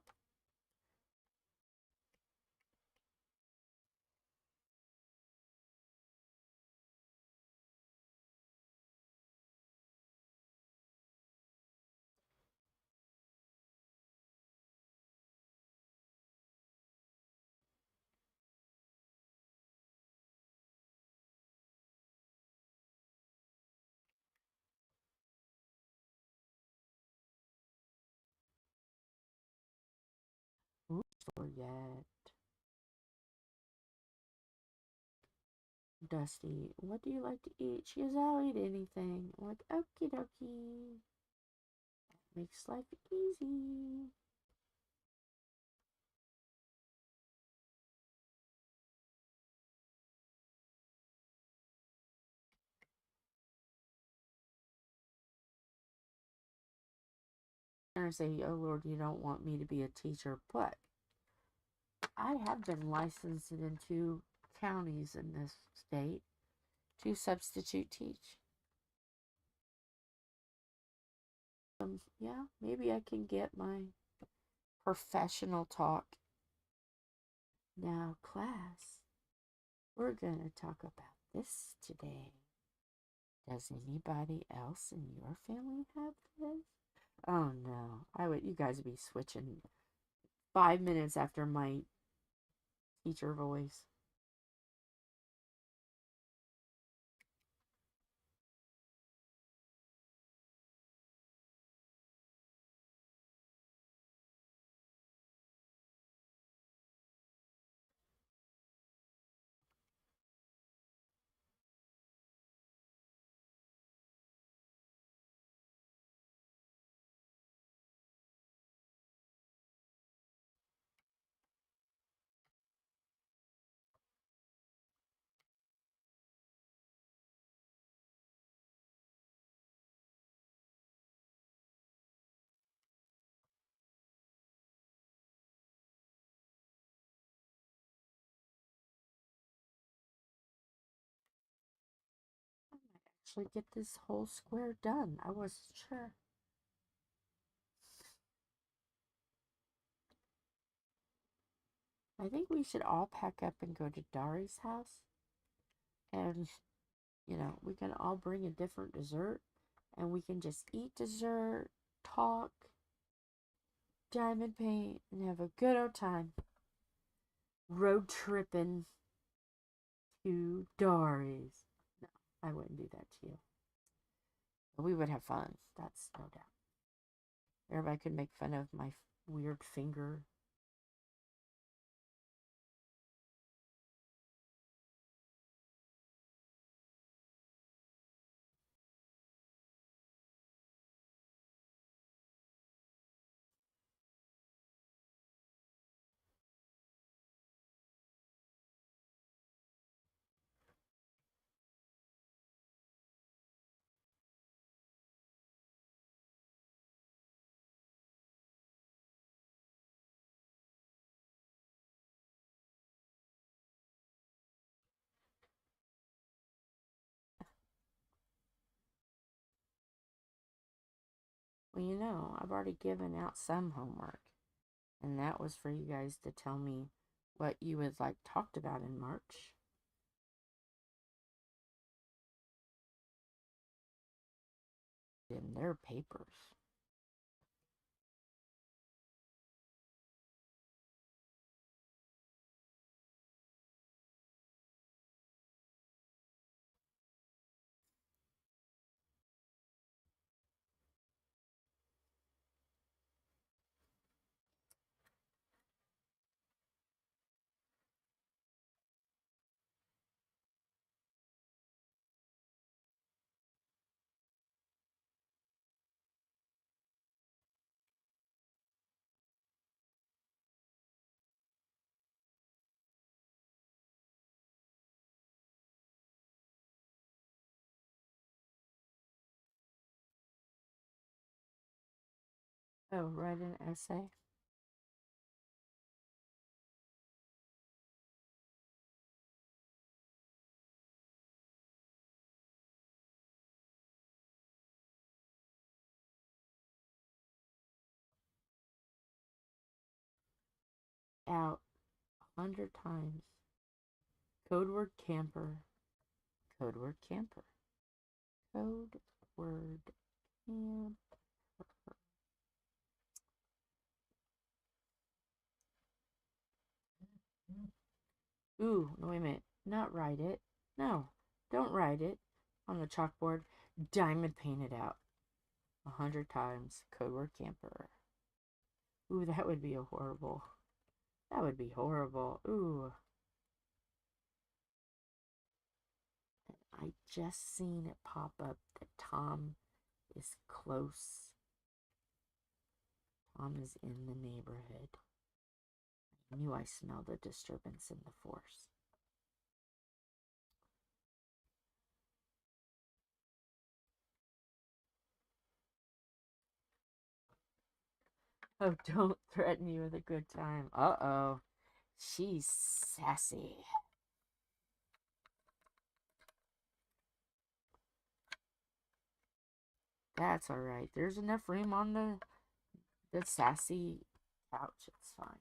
Or yet. Dusty, what do you like to eat? She goes, I'll eat anything. I'm like, okie dokie. Makes life easy. And I say, oh Lord, you don't want me to be a teacher, but I have been licensed in 2 counties in this state to substitute teach. Yeah, maybe I can get my professional talk. Now, class, we're going to talk about this today. Does anybody else in your family have this? Oh no, you guys would be switching 5 minutes after my teacher voice. actually get this whole square done. I wasn't sure. I think we should all pack up and go to Dari's house. And, you know, we can all bring a different dessert. And we can just eat dessert, talk, diamond paint, and have a good old time. Road tripping to Dari's. No, I wouldn't do that to you. But we would have fun. That's no doubt. Everybody could make fun of my weird finger. Well, you know, I've already given out some homework. And that was for you guys to tell me what you would like talked about in March. In their papers. Oh, write an essay. Out 100 times. Code word camper. Code word camper. Code word camper. Ooh, no, wait a minute. Not write it. No, don't write it on the chalkboard. Diamond paint it out 100 times. Code word camper. Ooh, that would be a horrible. That would be horrible. Ooh. I just seen it pop up that Tom is close. Tom is in the neighborhood. I knew I smelled a disturbance in the force. Oh, don't threaten you with a good time. Uh-oh. She's sassy. That's alright. There's enough room on the sassy couch. It's fine.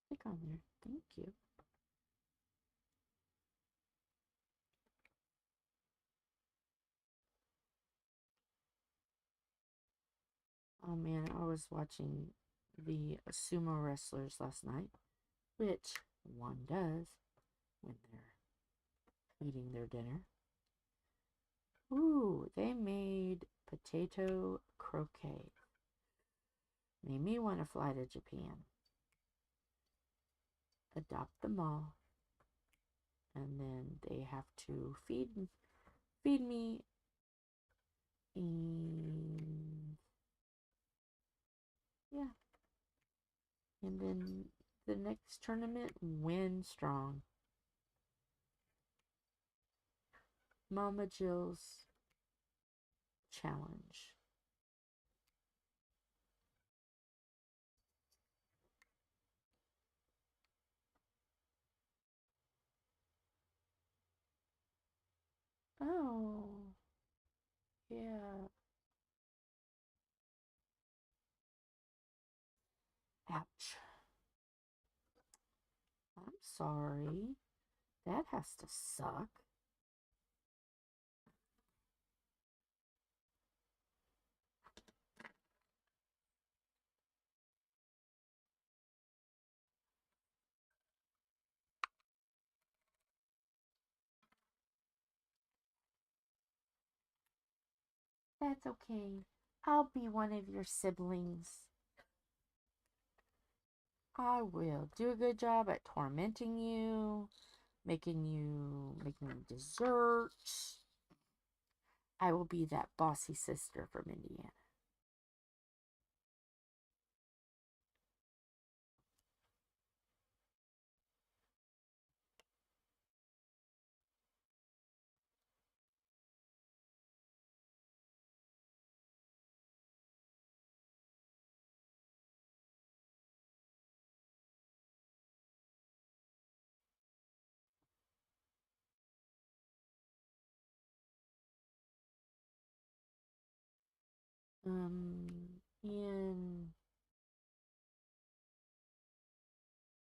Stick on there. Thank you. Oh man, I was watching the sumo wrestlers last night, which one does when they're eating their dinner. Ooh, they made potato croquet. Made me want to fly to Japan. Adopt them all. And then they have to feed me. And yeah. And then the next tournament, win strong. Mama Jill's challenge. Oh, yeah. Ouch. I'm sorry. That has to suck. That's okay. I'll be one of your siblings. I will do a good job at tormenting you, making desserts. I will be that bossy sister from Indiana. In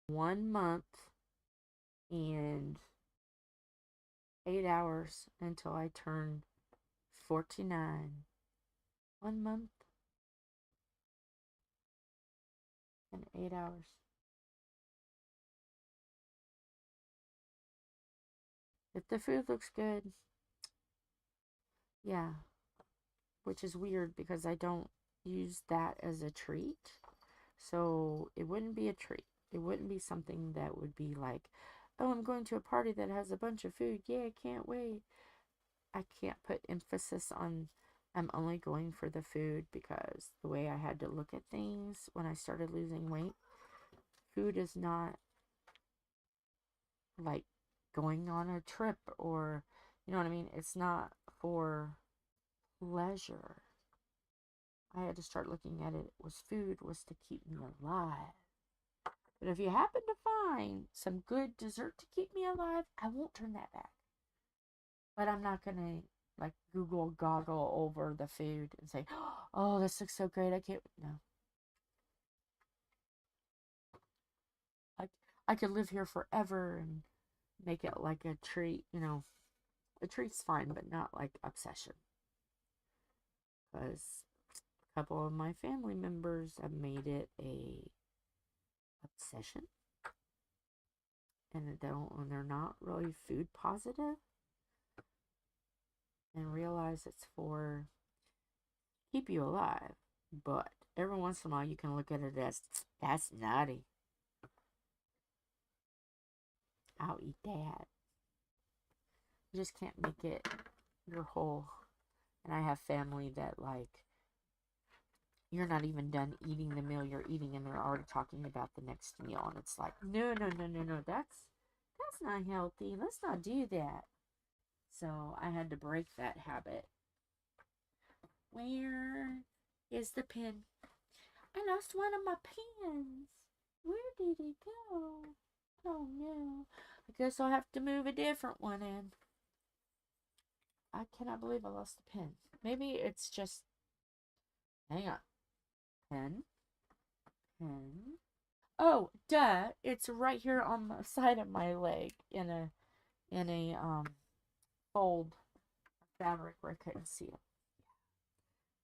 1 month and 8 hours until I turn 49. 1 month and 8 hours. If the food looks good, yeah. Which is weird because I don't use that as a treat. So it wouldn't be a treat. It wouldn't be something that would be like, oh, I'm going to a party that has a bunch of food. Yeah, I can't wait. I can't put emphasis on I'm only going for the food because the way I had to look at things when I started losing weight, food is not like going on a trip or, you know what I mean? It's not for pleasure. I had to start looking at it was food was to keep me alive. But if you happen to find some good dessert to keep me alive, I won't turn that back. But I'm not gonna like Google goggle over the food and say, "Oh, this looks so great! I can't." No, I I could live here forever and make it like a treat. You know, a treat's fine, but not like obsession. Because a couple of my family members have made it a obsession, and they're not really food positive, and realize it's for keep you alive. But every once in a while, you can look at it as that's naughty. I'll eat that. You just can't make it your whole. And I have family that like you're not even done eating the meal you're eating, and they're already talking about the next meal, and it's like no, no, no, no, no. That's not healthy. Let's not do that. So I had to break that habit. Where is the pen? I lost one of my pens. Where did it go? Oh no. I guess I'll have to move a different one in. I cannot believe I lost the pen. Maybe it's just. Hang on. Pen. Pen. Oh, duh. It's right here on the side of my leg in a fold fabric where I couldn't see it.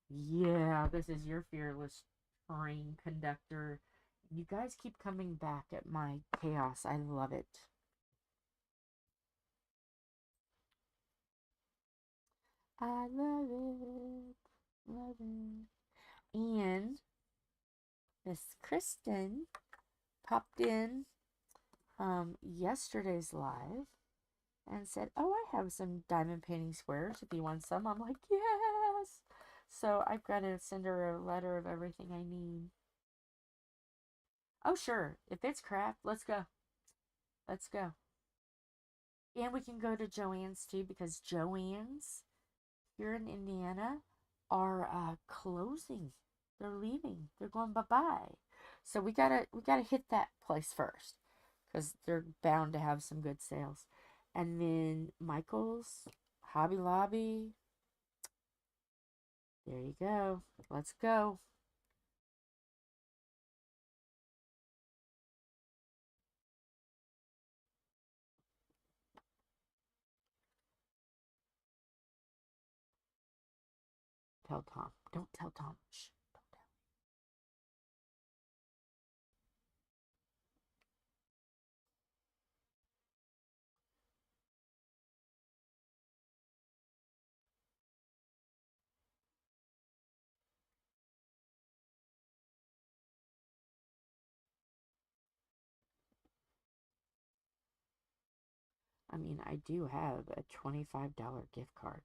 Yeah, this is your fearless train conductor. You guys keep coming back at my chaos. I love it. I love it. Love it. And Miss Kristen popped in yesterday's live and said, "Oh, I have some diamond painting squares if you want some." I'm like, "Yes!" So I've got to send her a letter of everything I need. Oh, sure. If it's craft, let's go. Let's go. And we can go to Joann's too, because Joann's here in Indiana are closing. They're leaving. They're going bye-bye. So we gotta hit that place first, because they're bound to have some good sales. And then Michael's, Hobby Lobby. There you go. Let's go. Tell Tom. Don't tell Tom. Shh. Don't tell. I mean, I do have a $25 gift card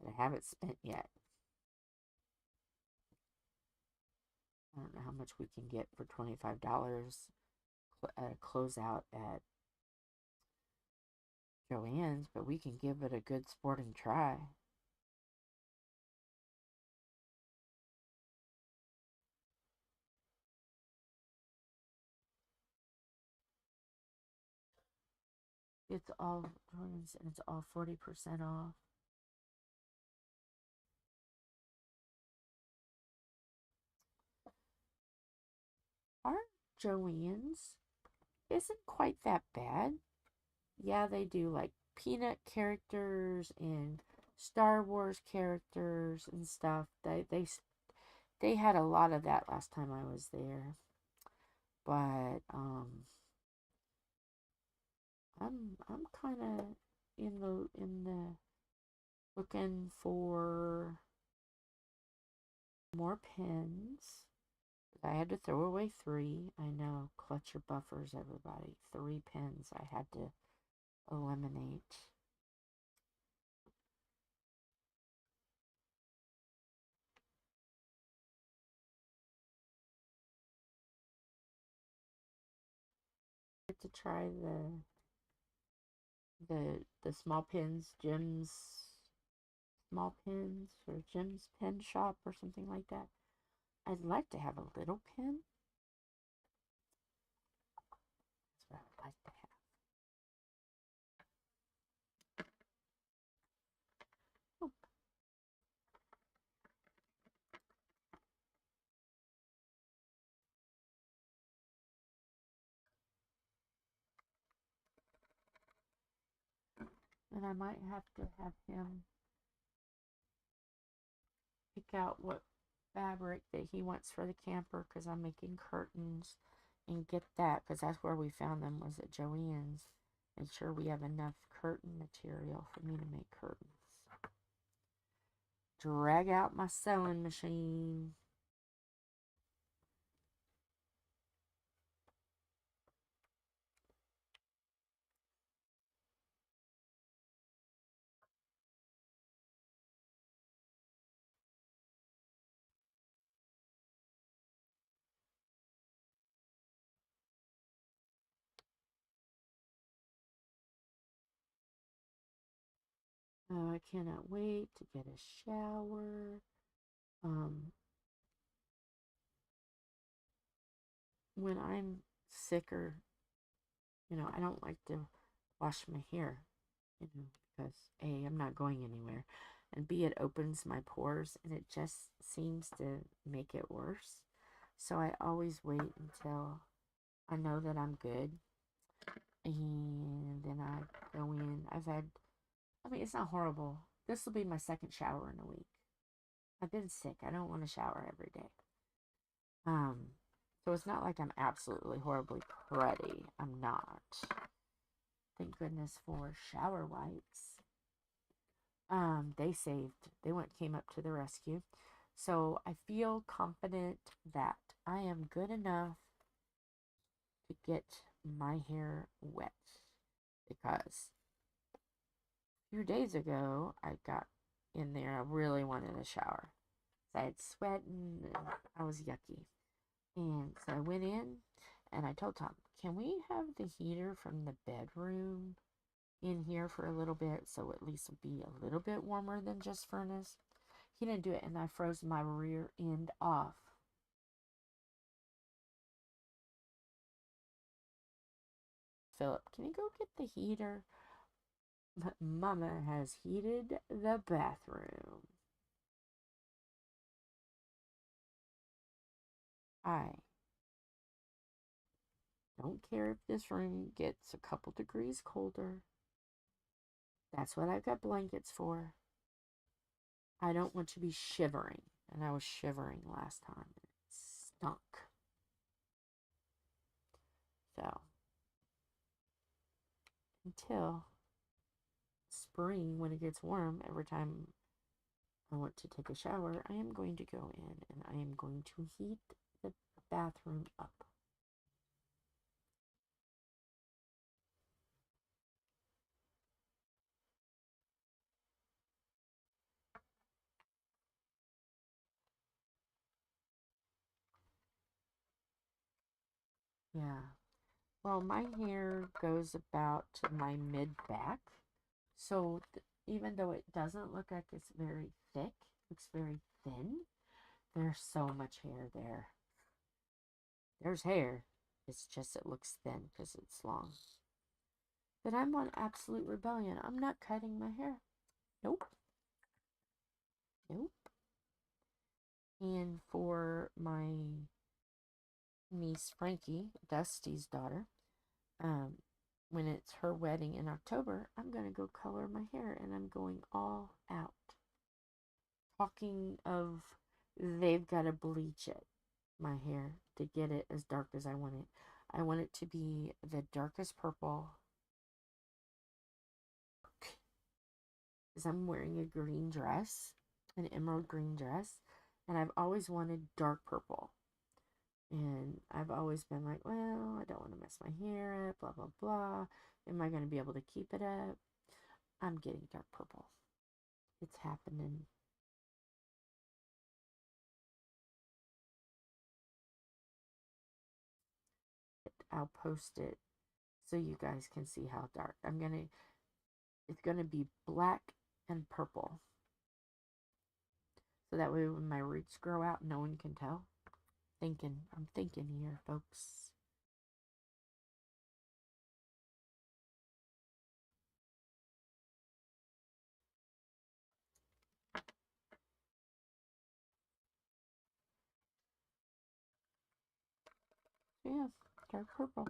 that I haven't spent yet. I don't know how much we can get for $25 at a closeout at Joann's, but we can give it a good sporting try. It's all Joann's and it's all 40% off. Our Joann's isn't quite that bad. Yeah, they do like peanut characters and Star Wars characters and stuff. They had a lot of that last time I was there. But I'm kind of in the looking for more pins. I had to throw away 3. I know, clutch your buffers, everybody. 3 pins I had to eliminate. Get to try the small pins, Jim's small pins, or Jim's pen shop or something like that. I'd like to have a little pin. That's what I would like to have. Oh. And I might have to have him pick out what fabric that he wants for the camper, because I'm making curtains, and get that, because that's where we found them, was at Joann's. Make sure we have enough curtain material for me to make curtains. Drag out my sewing machine. Oh, I cannot wait to get a shower. When I'm sicker, I don't like to wash my hair, because A, I'm not going anywhere, and B, it opens my pores and it just seems to make it worse. So I always wait until I know that I'm good, and then I go in. I mean, it's not horrible. This will be my second shower in a week. I've been sick. I don't want to shower every day. So it's not like I'm absolutely horribly cruddy. I'm not. Thank goodness for shower wipes. They came up to the rescue. So I feel confident that I am good enough to get my hair wet because a few days ago I got in there. I really wanted a shower. So I had sweat and I was yucky. And so I went in and I told Tom, can we have the heater from the bedroom in here for a little bit so at least it'll be a little bit warmer than just furnace? He didn't do it and I froze my rear end off. Philip, can you go get the heater? But Mama has heated the bathroom. I don't care if this room gets a couple degrees colder. That's what I've got blankets for. I don't want to be shivering. And I was shivering last time. It stunk. So, until spring, when it gets warm, every time I want to take a shower, I am going to go in and I am going to heat the bathroom up. Yeah. Well, my hair goes about to my mid-back. So even though it doesn't look like it's very thick, it's very thin, there's so much hair there. There's hair. It's just it looks thin because it's long. But I'm on absolute rebellion. I'm not cutting my hair. Nope. Nope. And for my niece Frankie, Dusty's daughter, when it's her wedding in October, I'm going to go color my hair and I'm going all out. Talking of, they've got to bleach it, my hair, to get it as dark as I want it. I want it to be the darkest purple because I'm wearing a green dress, an emerald green dress, and I've always wanted dark purple. And I've always been like, well, I don't want to mess my hair up, blah, blah, blah. Am I going to be able to keep it up? I'm getting dark purple. It's happening. I'll post it so you guys can see how dark. It's going to be black and purple. So that way when my roots grow out, no one can tell. I'm thinking here, folks. So yeah, dark purple.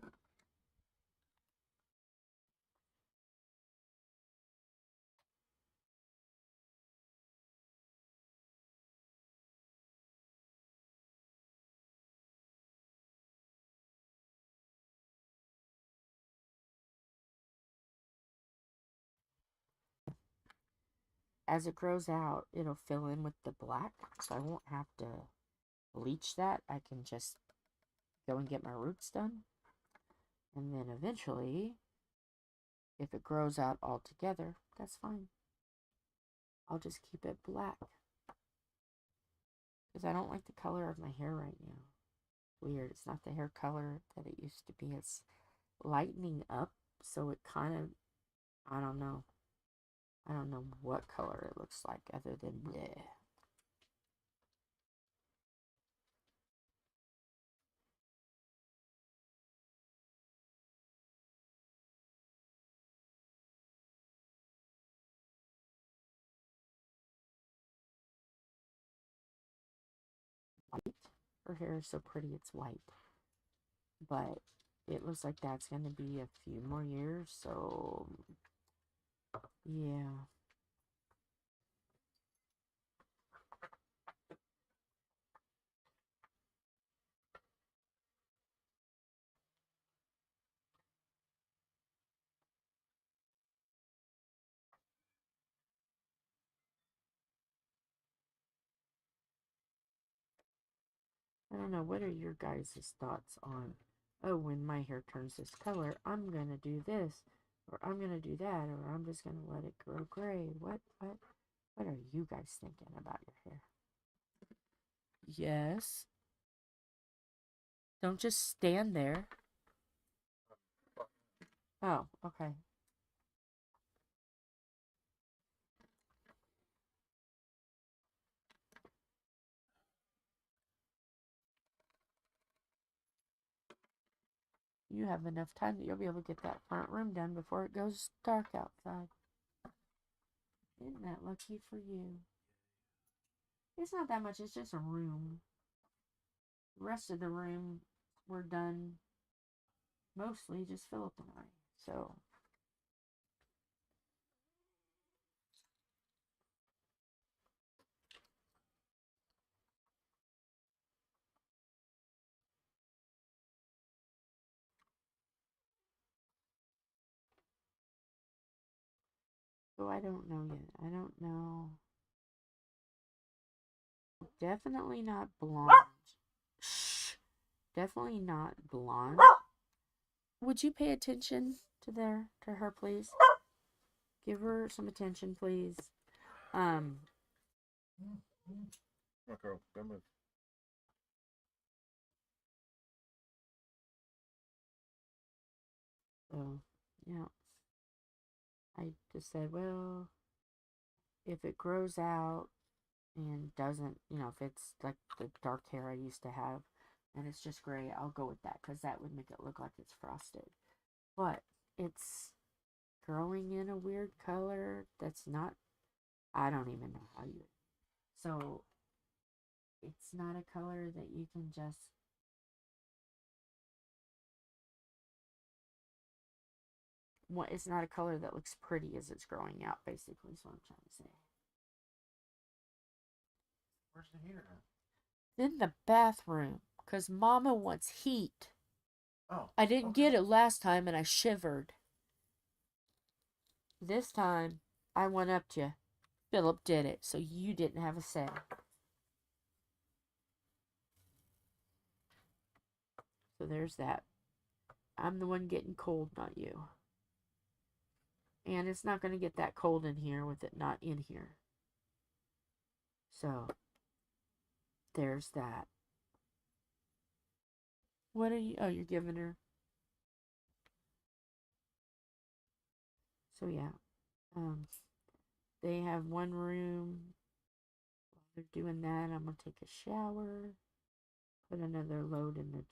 As it grows out, it'll fill in with the black, so I won't have to bleach that. I can just go and get my roots done. And then eventually, if it grows out all together, that's fine. I'll just keep it black. Because I don't like the color of my hair right now. Weird. It's not the hair color that it used to be. It's lightening up, so it kind of, I don't know. I don't know what color it looks like other than bleh. White. Her hair is so pretty, it's white. But it looks like that's going to be a few more years, so yeah. I don't know, what are your guys' thoughts on, oh, when my hair turns this color, I'm going to do this, or I'm going to do that, or I'm just going to let it grow gray. What are you guys thinking about your hair? Yes. Don't just stand there. Oh, okay. You have enough time that you'll be able to get that front room done before it goes dark outside. Isn't that lucky for you? It's not that much, it's just a room. The rest of the room, we're done mostly just Philip and I. So, I don't know yet. I don't know. Definitely not blonde. Shh. Definitely not blonde. Would you pay attention to her, please? Give her some attention, please. Come on, girl. Go move. So, yeah. I just said, well, if it grows out and doesn't, if it's like the dark hair I used to have and it's just gray, I'll go with that because that would make it look like it's frosted. But it's growing in a weird color that's not, I don't even know how you, so it's not a color that you can just, it's not a color that looks pretty as it's growing out, basically, is what I'm trying to say. Where's the heater In the bathroom, because Mama wants heat. Oh. I didn't get it last time and I shivered. This time, I went up to you. Philip did it, so you didn't have a say. So there's that. I'm the one getting cold, not you. And it's not going to get that cold in here with it not in here. So, there's that. What are you? Oh, you're giving her. So, yeah. They have one room. While they're doing that, I'm going to take a shower. Put another load in the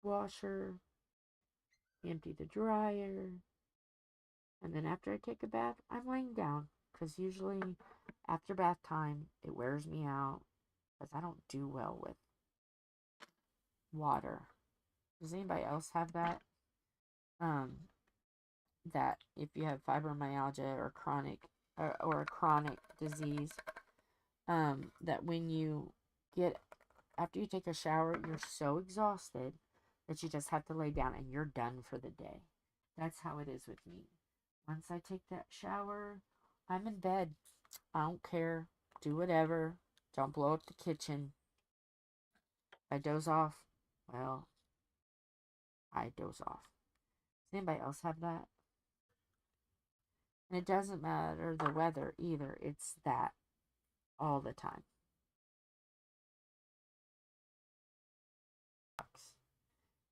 washer. Empty the dryer. And then after I take a bath, I'm laying down. Because usually after bath time, it wears me out. Because I don't do well with water. Does anybody else have that? That if you have fibromyalgia or a chronic disease, that when you get, after you take a shower, you're so exhausted that you just have to lay down and you're done for the day. That's how it is with me. Once I take that shower, I'm in bed. I don't care. Do whatever. Don't blow up the kitchen. I doze off. Well, I doze off. Does anybody else have that? And it doesn't matter the weather either. It's that all the time.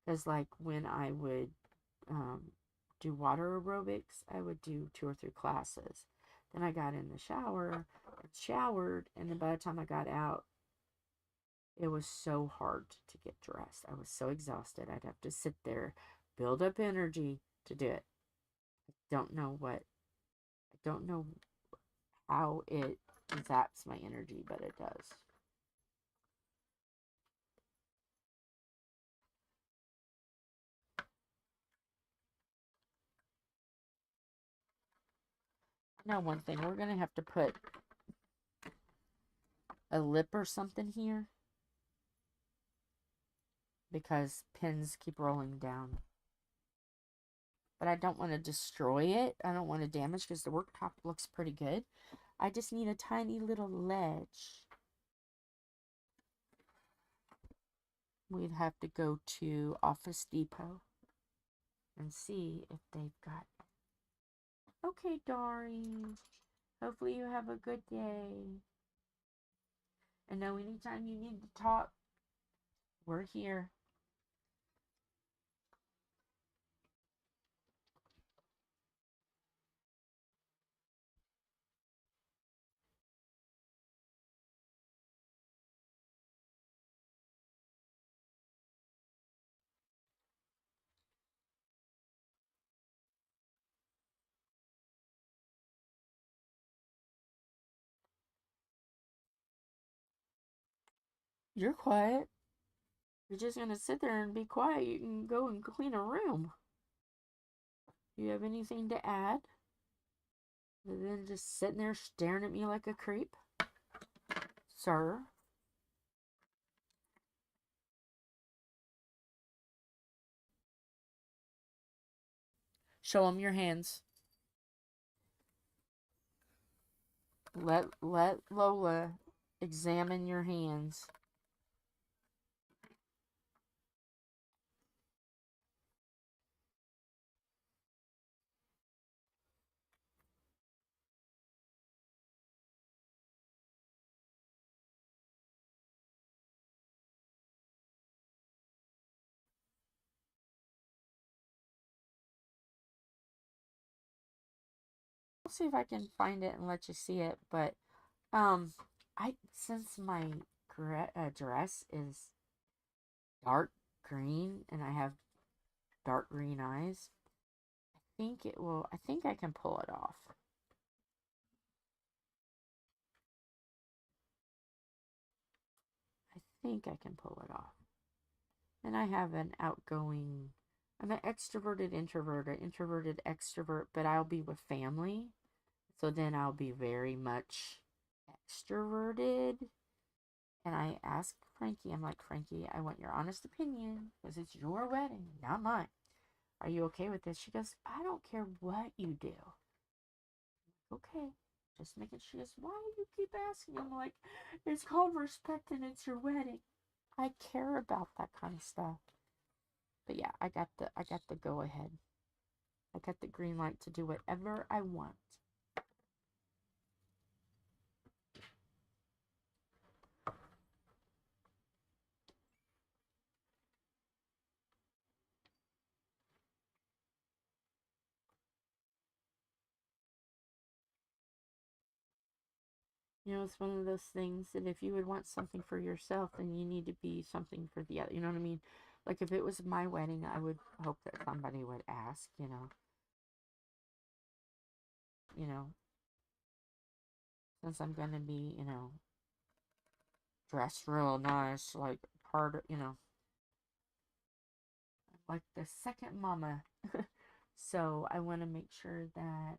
Because like when I would do water aerobics, I would do 2 or 3 classes. Then I got in the shower and showered, and then by the time I got out, it was so hard to get dressed. I was so exhausted. I'd have to sit there, build up energy to do it. I don't know how it zaps my energy, but it does. Now, one thing, we're going to have to put a lip or something here because pins keep rolling down. But I don't want to destroy it. I don't want to damage because the worktop looks pretty good. I just need a tiny little ledge. we'd have to go to Office Depot and see if they've got it. Okay, Dory. Hopefully you have a good day. And know anytime you need to talk, we're here. You're quiet. You're just gonna sit there and be quiet. You can go and clean a room. Do you have anything to add? Other than just sitting there staring at me like a creep? Sir? Show him your hands. Let Lola examine your hands. I'll see if I can find it and let you see it, but since my dress is dark green and I have dark green eyes, I think I can pull it off. I think I can pull it off. And I have I'm an extroverted introvert, an introverted extrovert, but I'll be with family. So then I'll be very much extroverted. And I asked Frankie, I'm like, Frankie, I want your honest opinion because it's your wedding, not mine. Are you okay with this? She goes, I don't care what you do. Okay. Just making sure. She goes, why do you keep asking? I'm like, it's called respect and it's your wedding. I care about that kind of stuff. But yeah, I got the go ahead. I got the green light to do whatever I want. You know, it's one of those things that if you would want something for yourself, then you need to be something for the other. You know what I mean? Like if it was my wedding, I would hope that somebody would ask, you know. You know, since I'm going to be, you know, dressed real nice, like you know, like the second mama. So I want to make sure that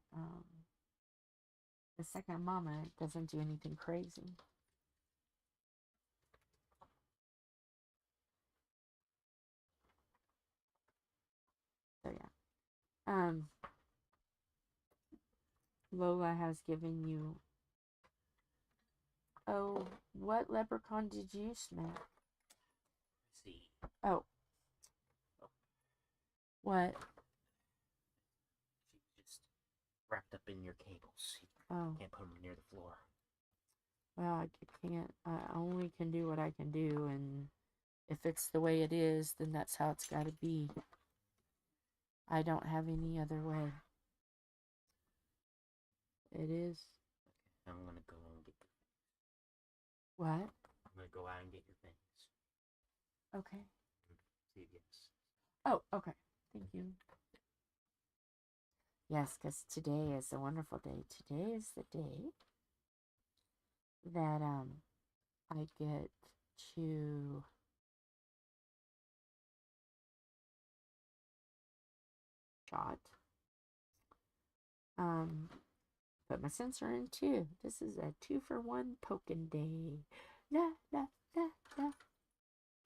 the second mama doesn't do anything crazy. So yeah. Lola has given you. Oh, what leprechaun did you smell? See. Oh. What? She's just wrapped up in your cables. Oh. Can't put them near the floor. Well, I can't. I only can do what I can do, and if it's the way it is, then that's how it's got to be. I don't have any other way. It is. Okay, I'm gonna go and get your things. What? I'm gonna go out and get your things. Okay. See if yes. Oh, okay. Thank you. Yes, because today is a wonderful day. Today is the day that I get to shot. Put my sensor in too. This is a 2-for-1 poking day. La la la la.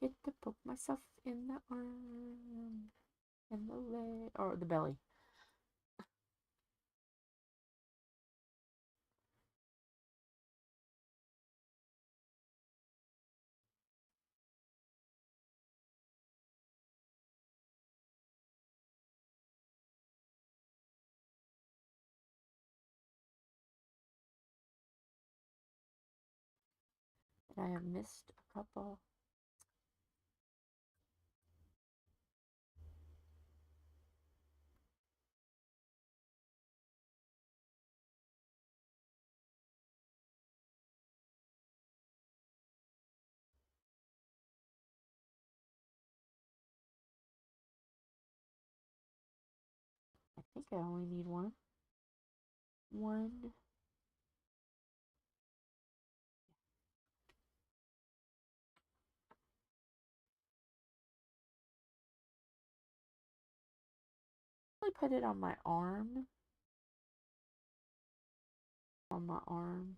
Get to poke myself in the arm, and the leg, or the belly. Could I have missed a couple? I think I only need one. One. I put it on my arm. On my arm.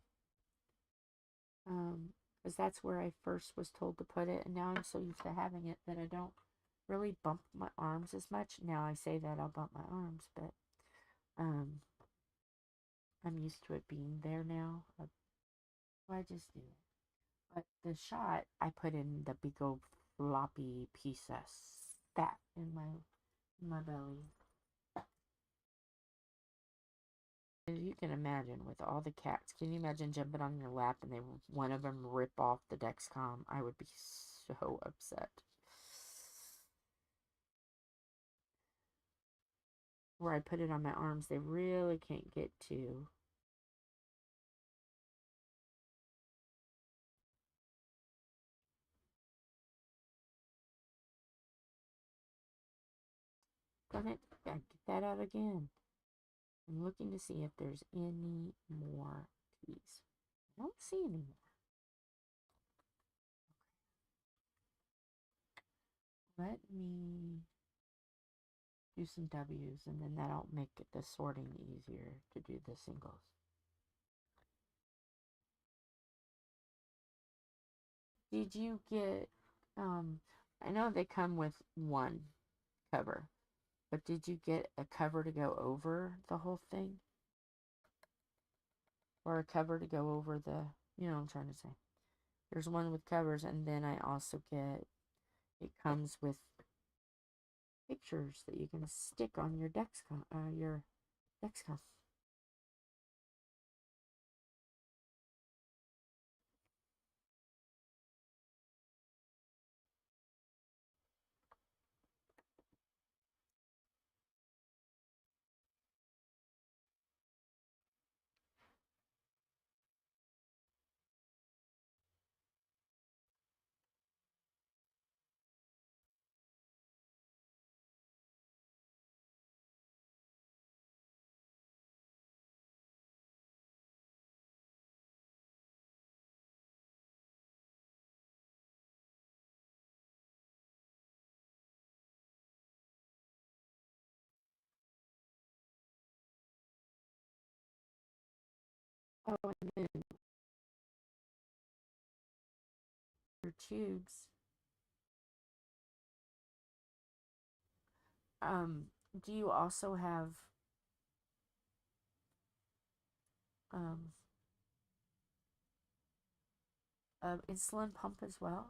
Because that's where I first was told to put it, and now I'm so used to having it that I don't really bump my arms as much. Now I say that I'll bump my arms, but um, I'm used to it being there now. I just do it. But the shot I put in the big old floppy piece of fat in my belly. As you can imagine, with all the cats, can you imagine jumping on your lap and one of them rip off the Dexcom? I would be so upset. Where I put it on my arms, they really can't get to. Darn it, gotta get that out again. I'm looking to see if there's any more keys. I don't see any more. Let me do some W's, and then that'll make the sorting easier to do the singles. Did you get, I know they come with one cover, but did you get a cover to go over the whole thing? Or a cover to go over you know what I'm trying to say. There's one with covers, and then I also get, it comes with pictures that you can stick on your Dexcom, Oh, and then your tubes. Do you also have um an insulin pump as well?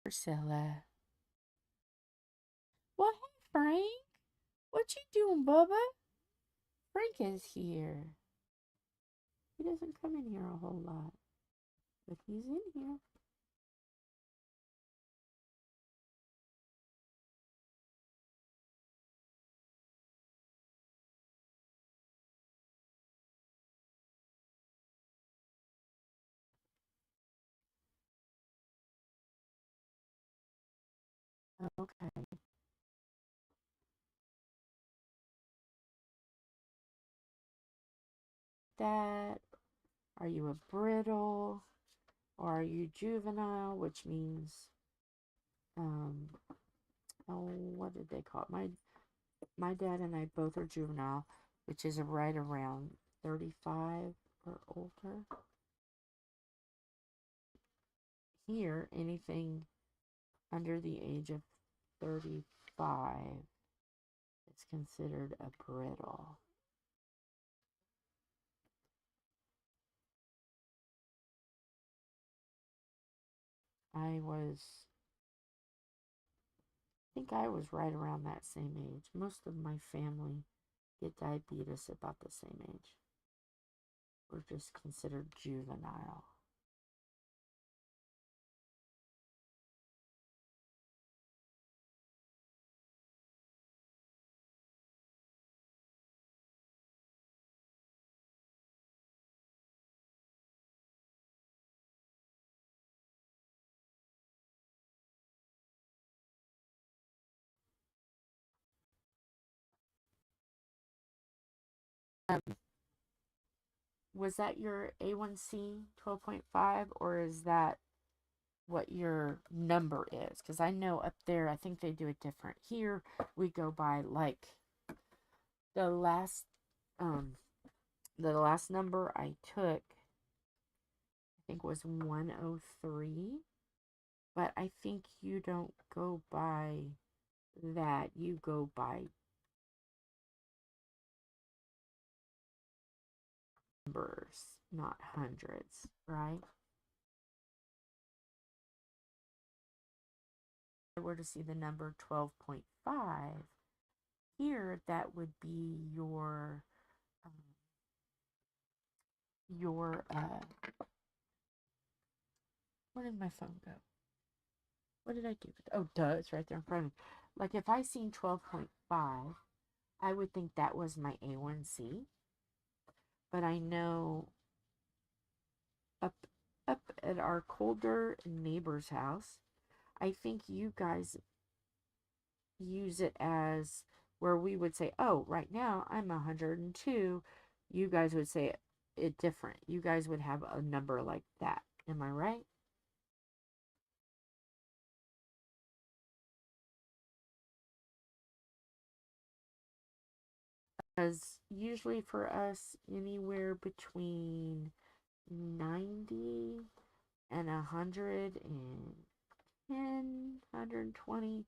Priscilla. Well, hey, Frank. What you doing, Bubba? Frank is here. He doesn't come in here a whole lot, but he's in here. Okay. That. Are you a brittle? Or are you juvenile? Which means, oh, what did they call it? my dad and I both are juvenile, which is right around 35 or older. Here, anything under the age of 35 is considered a brittle. I think I was right around that same age. Most of my family get diabetes about the same age. We're just considered juvenile. Was that your A1C 12.5, or is that what your number is? Because I know up there, I think they do it different. Here, we go by like the last number I took, I think was 103. But I think you don't go by that. You go by numbers, not hundreds, right? If I were to see the number 12.5, here that would be your where did my phone go? What did I do with it? Oh, duh, it's right there in front of me. Like if I seen 12.5, I would think that was my A1C. But I know up at our colder neighbor's house, I think you guys use it as where we would say, oh, right now I'm 102. You guys would say it different. You guys would have a number like that. Am I right? Because usually for us, anywhere between 90 and 110, 120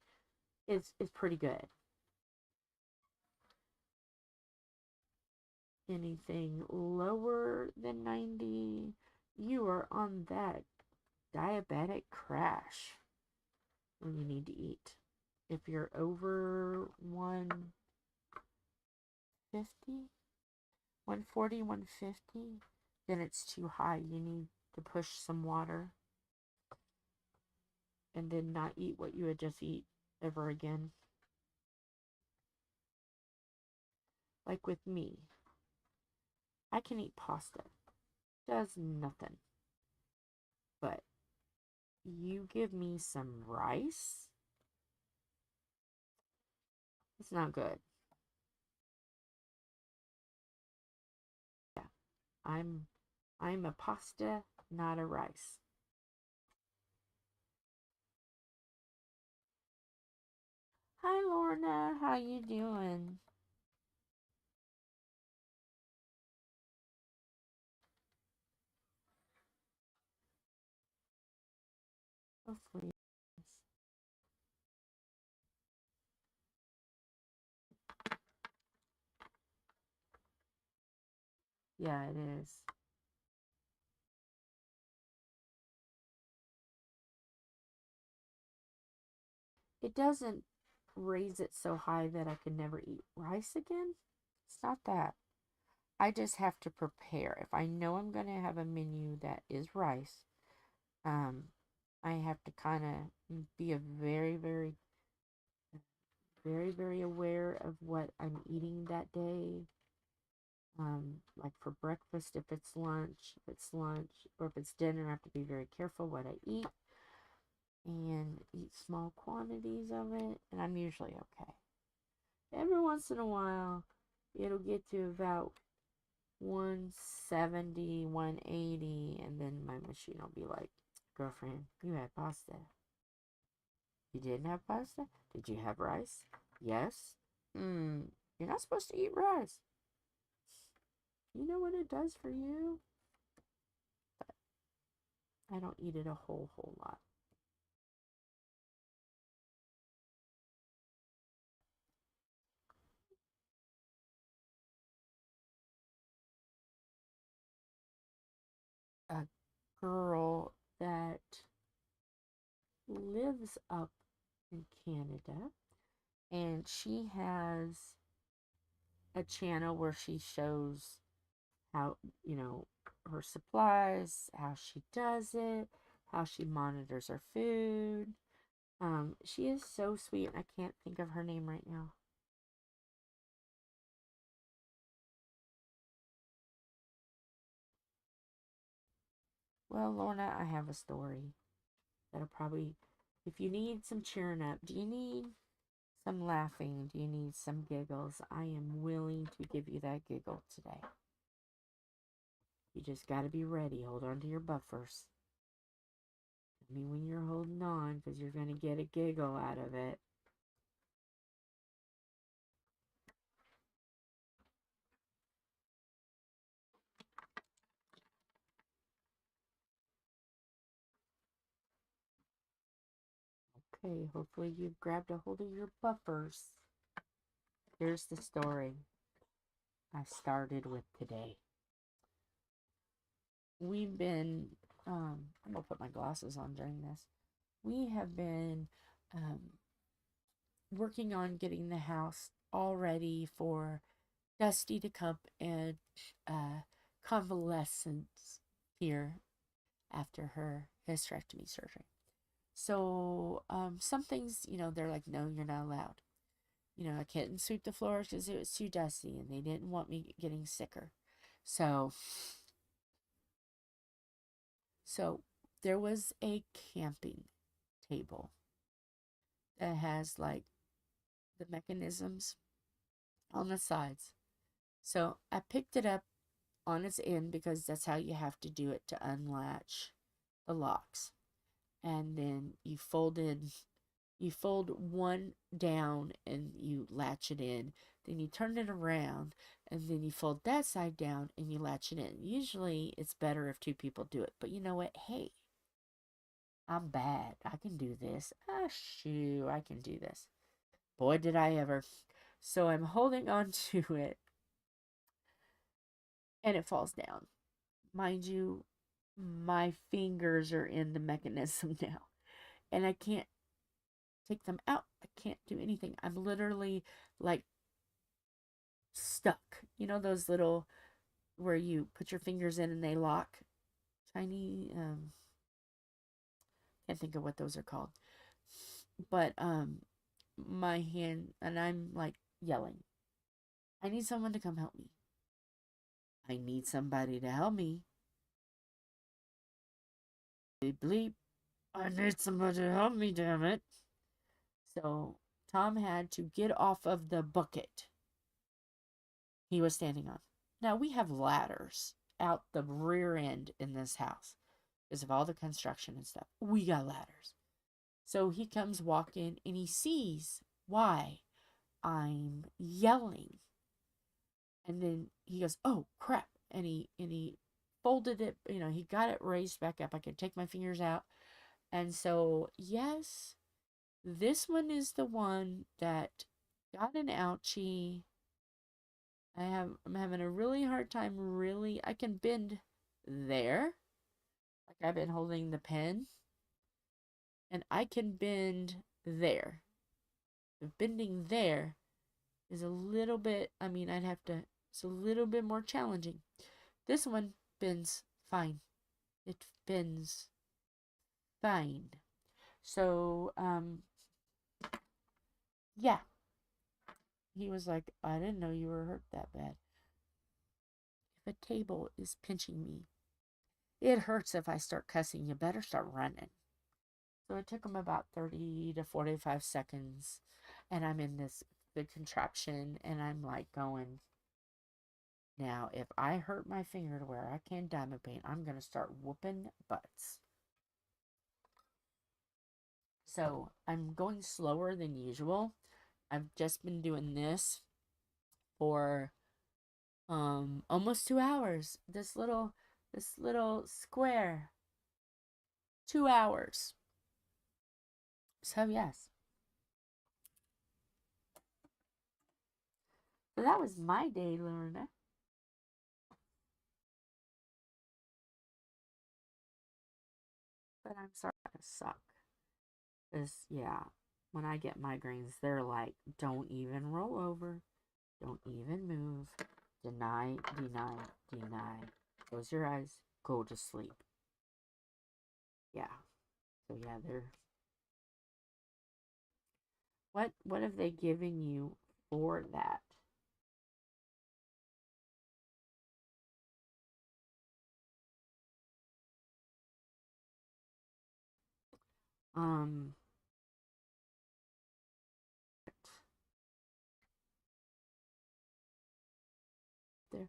is pretty good. Anything lower than 90, you are on that diabetic crash when you need to eat. If you're over 150, 140, 150, then it's too high. You need to push some water and then not eat what you had just eat ever again. Like with me, I can eat pasta. Does nothing. But you give me some rice, it's not good. Yeah. I'm a pasta, not a rice. Hi Lorna, how you doing? Hopefully. Yeah, it is. It doesn't raise it so high that I could never eat rice again. It's not that. I just have to prepare. If I know I'm going to have a menu that is rice, um, I have to kind of be a very aware of what I'm eating that day. Like for breakfast, if it's lunch, or if it's dinner, I have to be very careful what I eat and eat small quantities of it, and I'm usually okay. Every once in a while, it'll get to about 170, 180, and then my machine will be like, girlfriend, you had pasta. You didn't have pasta? Did you have rice? Yes. You're not supposed to eat rice. You know what it does for you? But I don't eat it a whole lot. A girl that lives up in Canada, and she has a channel where she shows how, her supplies, how she does it, how she monitors her food. She is so sweet, and I can't think of her name right now. Well, Lorna, I have a story that'll probably, if you need some cheering up, do you need some laughing? Do you need some giggles? I am willing to give you that giggle today. You just got to be ready. Hold on to your buffers. I mean, when you're holding on, because you're going to get a giggle out of it. Okay, hopefully you've grabbed a hold of your buffers. Here's the story I started with today. We've been, I'm going to put my glasses on during this. We have been working on getting the house all ready for Dusty to come and convalescence here after her hysterectomy surgery. So some things, they're like, no, you're not allowed. I couldn't sweep the floors because it was too dusty and they didn't want me getting sicker. So there was a camping table that has like the mechanisms on the sides. So I picked it up on its end because that's how you have to do it to unlatch the locks. And then you fold one down and you latch it in. Then you turn it around and then you fold that side down and you latch it in. Usually it's better if two people do it. But you know what? Hey, I'm bad. I can do this. Ah, shoo, I can do this. Boy, did I ever. So I'm holding on to it and it falls down. Mind you, my fingers are in the mechanism now and I can't take them out. I can't do anything. I'm literally like stuck. You know those little where you put your fingers in and they lock? Tiny can't think of what those are called. But my hand, and I'm like yelling. I need someone to come help me. I need somebody to help me. Bleep bleep. I need somebody to help me, damn it. So Tom had to get off of the bucket he was standing on. Now we have ladders out the rear end in this house because of all the construction and stuff. We got ladders. So he comes walking and he sees why I'm yelling. And then he goes, "Oh crap." And he folded it, he got it raised back up. I could take my fingers out. And so, yes, this one is the one that got an ouchie. I'm having a really hard time I can bend there. Like I've been holding the pen. And I can bend there. But bending there is a little bit, it's a little bit more challenging. This one bends fine. It bends fine. So, yeah. He was like, I didn't know you were hurt that bad. If a table is pinching me, it hurts if I start cussing. You better start running. So it took him about 30 to 45 seconds. And I'm in this big contraption and I'm like going, now, if I hurt my finger to where I can't diamond paint, I'm going to start whooping butts. So I'm going slower than usual I've just been doing this for almost 2 hours. This little square. 2 hours. So yes. So that was my day, Lorna. But I'm sorry I suck. Because, yeah, when I get migraines, they're like, don't even roll over. Don't even move. Deny, deny, deny. Close your eyes. Go to sleep. Yeah. So, yeah, they're... What have they given you for that? Um... There,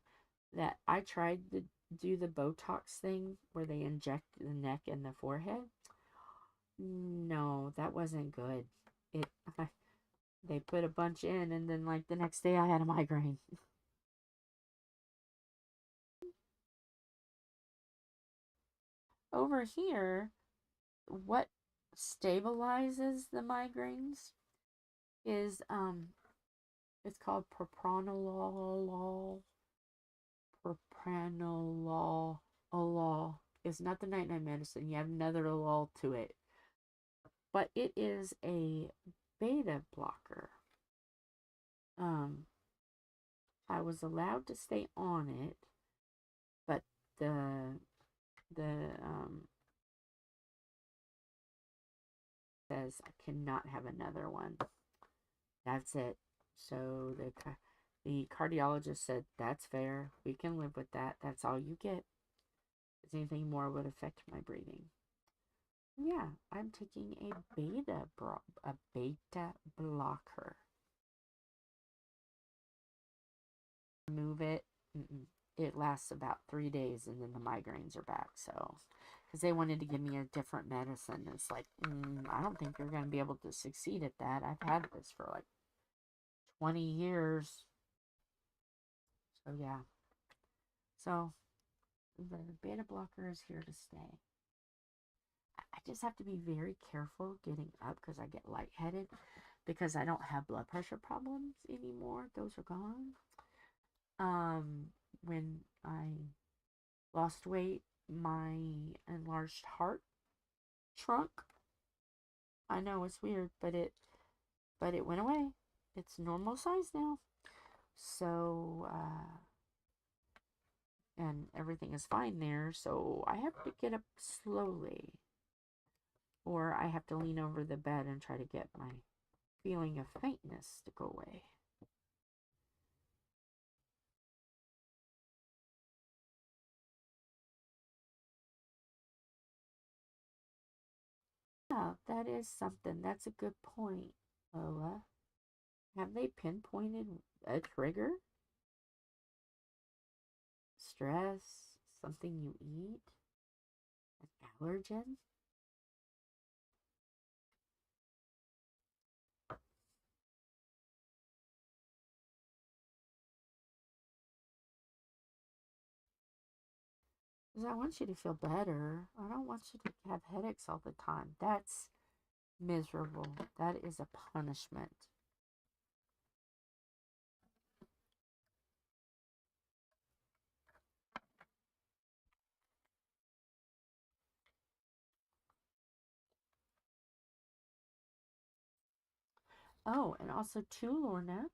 that I tried to do the Botox thing where they inject the neck and the forehead. No, that wasn't good. It they put a bunch in, and then like the next day I had a migraine. Over here, what stabilizes the migraines is it's called propranolol. Propranolol. It's not the night medicine. You have another lol to it, but it is a beta blocker. I was allowed to stay on it, but the says I cannot have another one. That's it. So the cardiologist said that's fair. We can live with that. That's all you get. Because anything more would affect my breathing. Yeah, I'm taking a beta blocker. Move it. It lasts about 3 days, and then the migraines are back. So, because they wanted to give me a different medicine, it's like, I don't think you're going to be able to succeed at that. I've had this for like 20 years. So yeah. So the beta blocker is here to stay. I just have to be very careful getting up because I get lightheaded because I don't have blood pressure problems anymore. Those are gone. When I lost weight, my enlarged heart shrunk. I know it's weird, but it went away. It's normal size now. So and everything is fine there. So I have to get up slowly, or I have to lean over the bed and try to get my feeling of faintness to go away. Yeah, that is something. That's a good point, Lola. Have they pinpointed a trigger? Stress? Something you eat? An allergen? Because I want you to feel better. I don't want you to have headaches all the time. That's miserable. That is a punishment. Oh, and also too, Lorna,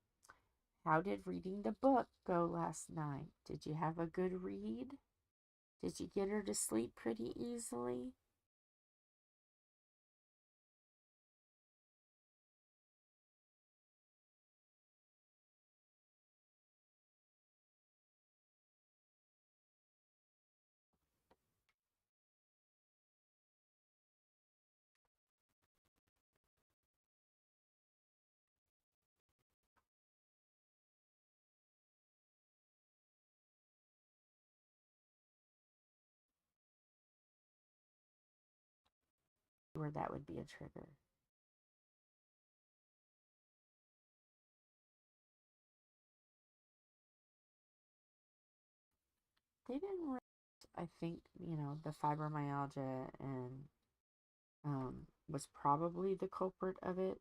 how did reading the book go last night? Did you have a good read? Did you get her to sleep pretty easily? Or that would be a trigger. they didn't really, I think, the fibromyalgia and was probably the culprit of it.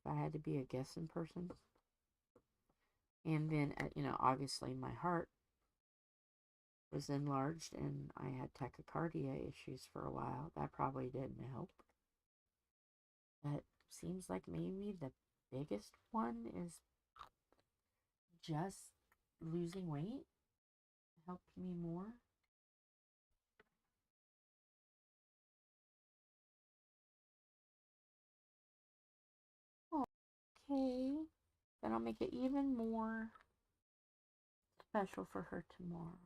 If I had to be a guessing person. And then, obviously my heart was enlarged and I had tachycardia issues for a while. That probably didn't help. But seems like maybe the biggest one is just losing weight helped me more. Okay. Then I'll make it even more special for her tomorrow.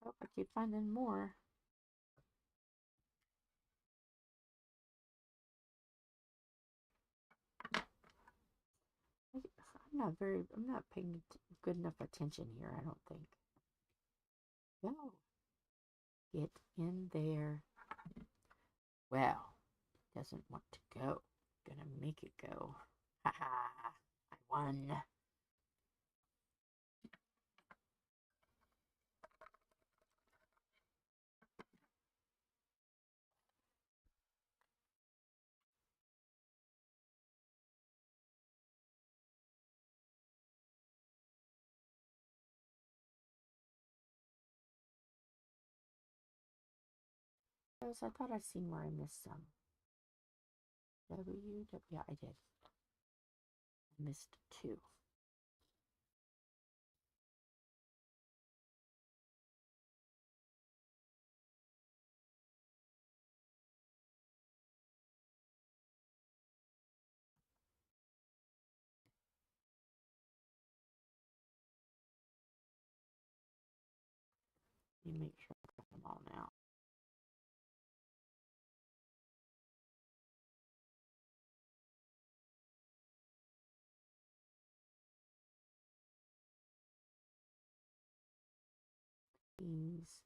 Oh, I keep finding more. I'm not paying good enough attention here, I don't think. No. Get in there. Well, doesn't want to go. Gonna make it go. Ha ha. I won. I thought I'd seen where I missed some. Yeah, I did. I missed 2. Let me make sure I got them all now. These.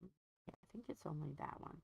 Yeah, I think it's only that one.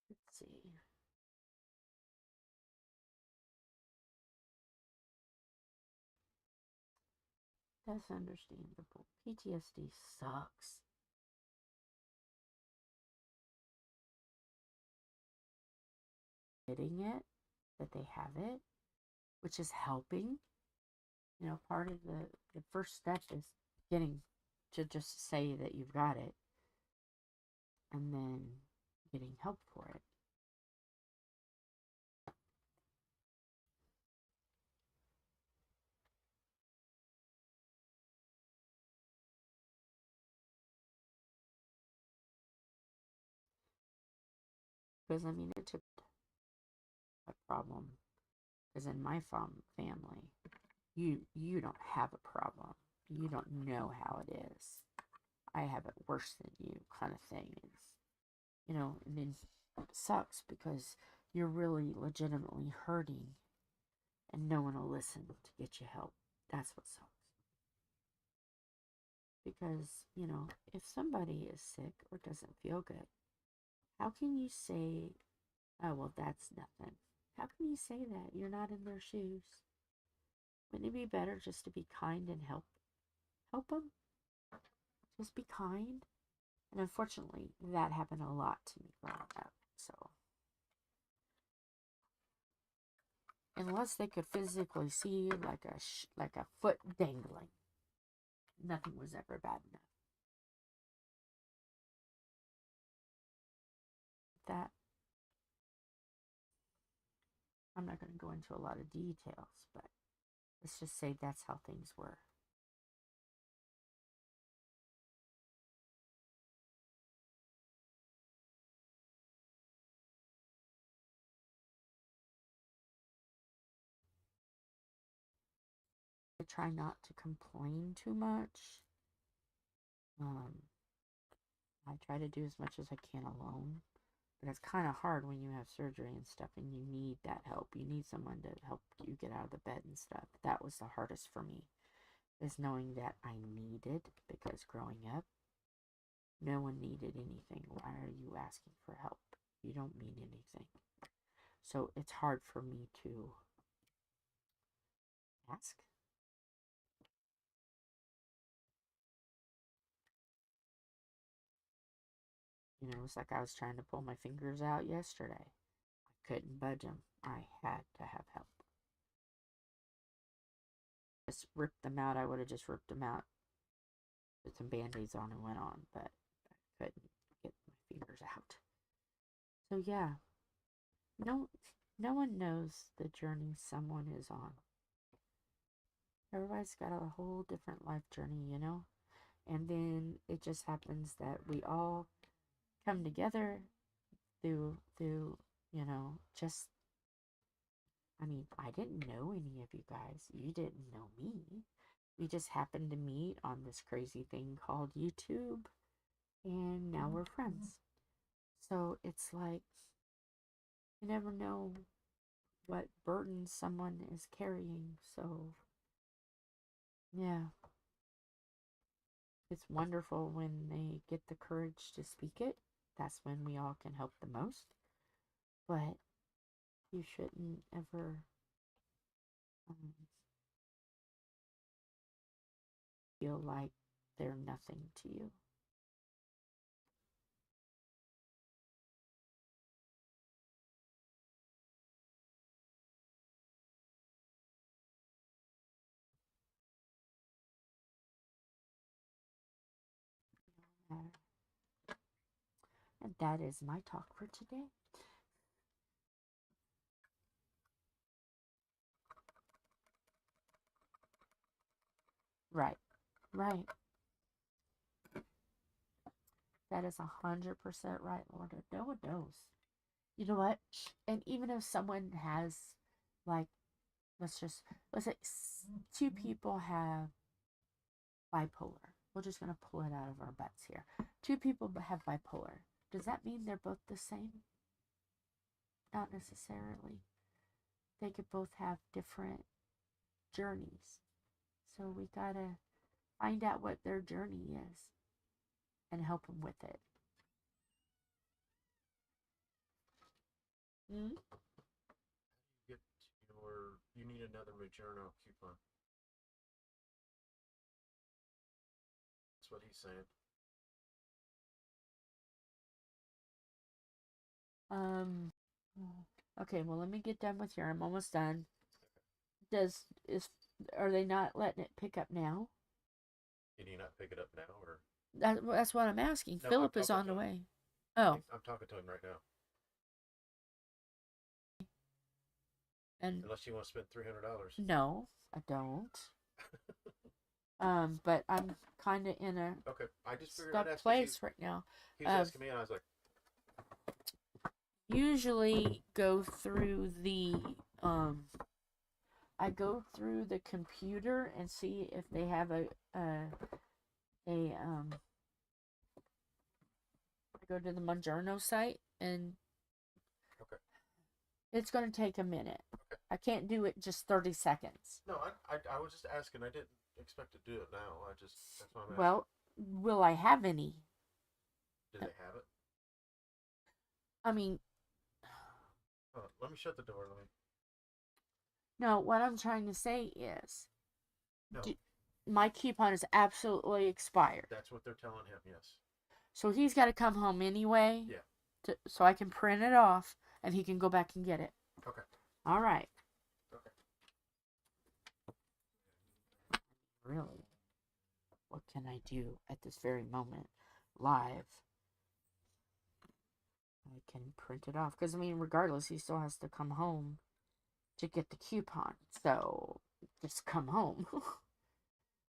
Let's see. That's understandable. PTSD sucks. Admitting it, that they have it, which is helping. Part of the first step is getting to just say that you've got it and then getting help for it. Because it took a problem. Because in my family, you don't have a problem. You don't know how it is. I have it worse than you, kind of thing. you know, and then it sucks because you're really legitimately hurting and no one will listen to get you help. That's what sucks. Because, you know, if somebody is sick or doesn't feel good, how can you say, oh, well, that's nothing? How can you say that? You're not in their shoes. Wouldn't it be better just to be kind and help them? Just be kind. And unfortunately, that happened a lot to me growing up. So, unless they could physically see like a foot dangling, nothing was ever bad enough. That I'm not going to go into a lot of details, but let's just say that's how things were. I try not to complain too much. I try to do as much as I can alone. But it's kind of hard when you have surgery and stuff and you need that help. You need someone to help you get out of the bed and stuff. That was the hardest for me, is knowing that I needed, because growing up, no one needed anything. Why are you asking for help? You don't mean anything. So it's hard for me to ask. You know, it's like I was trying to pull my fingers out yesterday. I couldn't budge them. I had to have help. Just ripped them out. I would have just ripped them out, put some band-aids on and went on, but I couldn't get my fingers out. So yeah, no one knows the journey someone is on. Everybody's got a whole different life journey, you know? And then it just happens that we all come together through, you know, just, I mean, I didn't know any of you guys. You didn't know me. We just happened to meet on this crazy thing called YouTube, and now we're friends. So it's like, you never know what burden someone is carrying. So, yeah, it's wonderful when they get the courage to speak it. That's when we all can help the most. But you shouldn't ever feel like they're nothing to you. And that is my talk for today. Right, right. That is 100% right, Lorna. No one knows. You know what? And even if someone has, like, let's say two people have bipolar. We're just going to pull it out of our butts here. Two people have bipolar. Does that mean they're both the same? Not necessarily. They could both have different journeys. So we got to find out what their journey is and help them with it. Mm-hmm. You need another Majerno coupon. That's what he's saying. Okay, well, let me get done with here. I'm almost done. Are they not letting it pick up now? Can you not pick it up now, or? That's what I'm asking. No, Philip is on the way. Oh. I'm talking to him right now. And unless you want to spend $300. No, I don't. But I'm kind of in a Okay, I just figured stuck place right now. He was asking me, and I was like, usually go through the I go through the computer and see if they have a go to the Monjourno site, and Okay. it's going to take a minute. Okay. I can't do it just 30 seconds. No, I was just asking. I didn't expect to do it now. That's what I'm asking. Well, will I have any? Do they have it? I mean, Let me shut the door. no, what I'm trying to say is, No. My coupon is absolutely expired. That's what they're telling him, yes. So he's got to come home anyway. Yeah. So I can print it off and he can go back and get it. Okay. All right. Okay. Really? What can I do at this very moment? Live. I can print it off. Because, I mean, regardless, he still has to come home to get the coupon. So, just come home.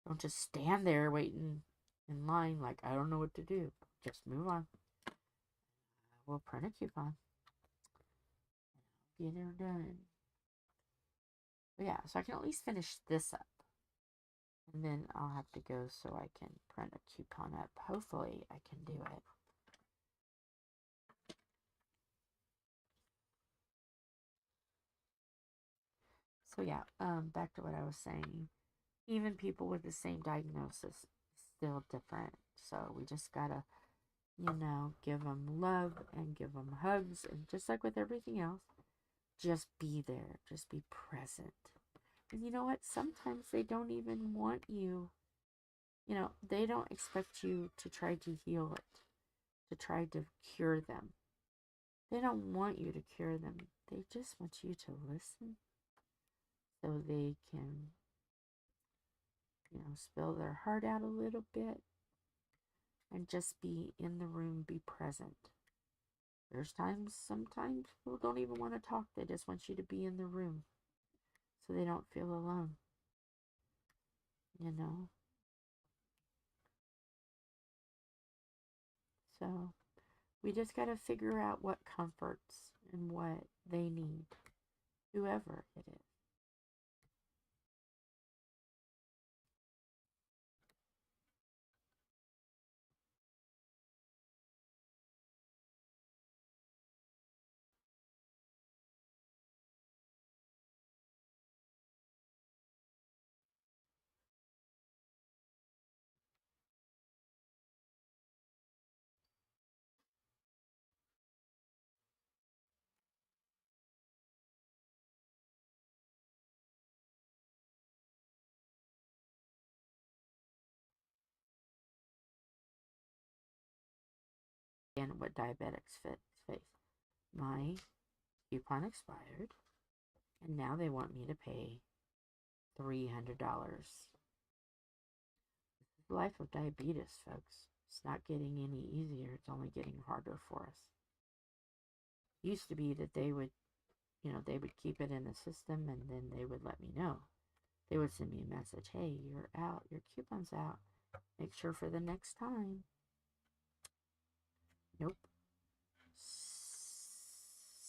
Don't just stand there waiting in line like, I don't know what to do. Just move on. We'll print a coupon. Get her done. But yeah, so I can at least finish this up. And then I'll have to go so I can print a coupon up. Hopefully I can do it. So yeah, back to what I was saying. Even people with the same diagnosis, still different. So we just gotta, give them love and give them hugs. And just like with everything else, just be there. Just be present. And you know what? Sometimes they don't even want you. They don't expect you to try to heal it, to try to cure them. They don't want you to cure them. They just want you to listen so they can, spill their heart out a little bit and just be in the room, be present. Sometimes people don't even want to talk. They just want you to be in the room so they don't feel alone. So we just got to figure out what comforts and what they need, whoever it is. And what diabetics face. My coupon expired, and now they want me to pay $300. This is the life of diabetes, folks. It's not getting any easier. It's only getting harder for us. It used to be that they would keep it in the system and then they would let me know. They would send me a message, hey, you're out, your coupon's out. Make sure for the next time. Nope.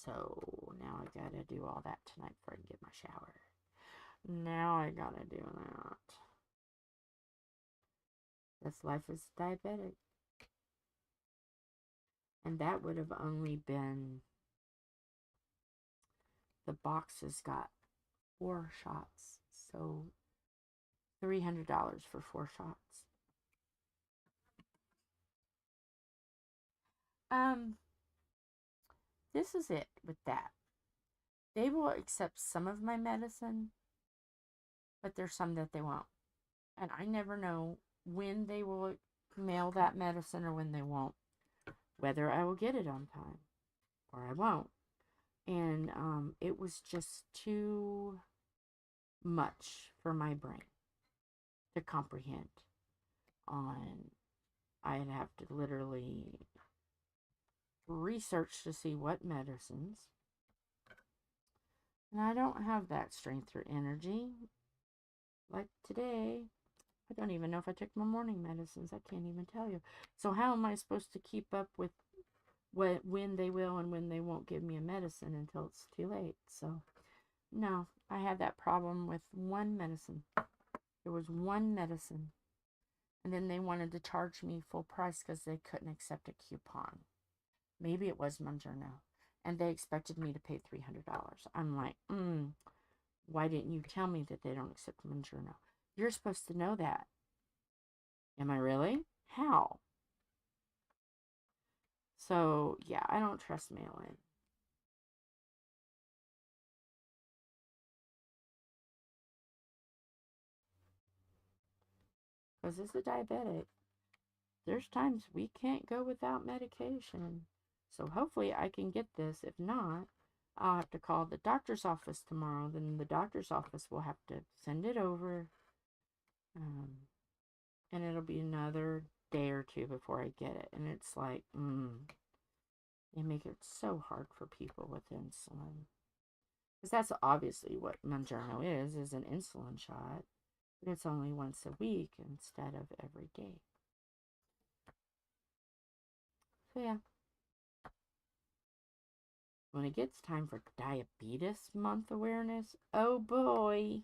So now I gotta do all that tonight before I can get my shower. Now I gotta do that. That's life as diabetic. And that would have only been, the box has got 4 shots. So $300 for 4 shots. This is it with that. They will accept some of my medicine, but there's some that they won't. And I never know when they will mail that medicine or when they won't. Whether I will get it on time or I won't. And it was just too much for my brain to comprehend. I'd have to literally research to see what medicines. And I don't have that strength or energy. Like today, I don't even know if I took my morning medicines. I can't even tell you. So how am I supposed to keep up with when they will and when they won't give me a medicine until it's too late? So, no, I had that problem with one medicine. There was one medicine. And then they wanted to charge me full price because they couldn't accept a coupon. Maybe it was Monjourno. And they expected me to pay $300. I'm like, why didn't you tell me that they don't accept Monjourno? You're supposed to know that. Am I really? How? So, yeah, I don't trust mail-in. Because as a diabetic, there's times we can't go without medication. So hopefully I can get this. If not, I'll have to call the doctor's office tomorrow. Then the doctor's office will have to send it over. And it'll be another day or two before I get it. And it's like, they make it so hard for people with insulin. Because that's obviously what Mounjaro is an insulin shot. But it's only once a week instead of every day. So yeah. When it gets time for Diabetes Month awareness, oh boy,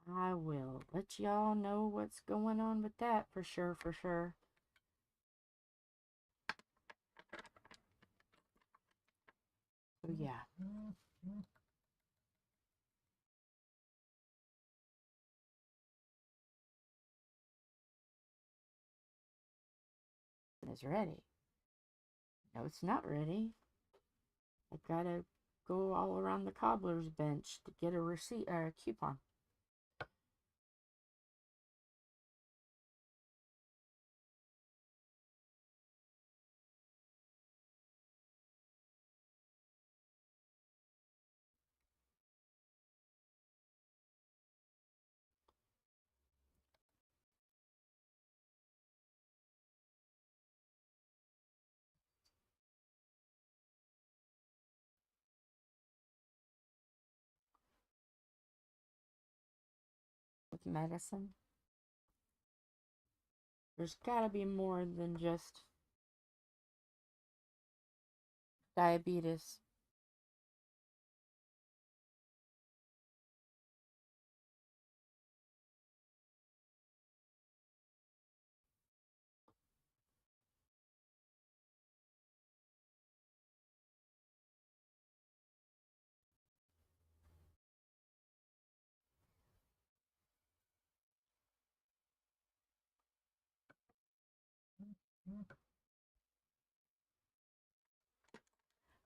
I will let y'all know what's going on with that for sure, for sure. So yeah. Is ready. No, it's not ready. I've got to go all around the cobbler's bench to get a receipt or a coupon. With medicine, there's got to be more than just diabetes.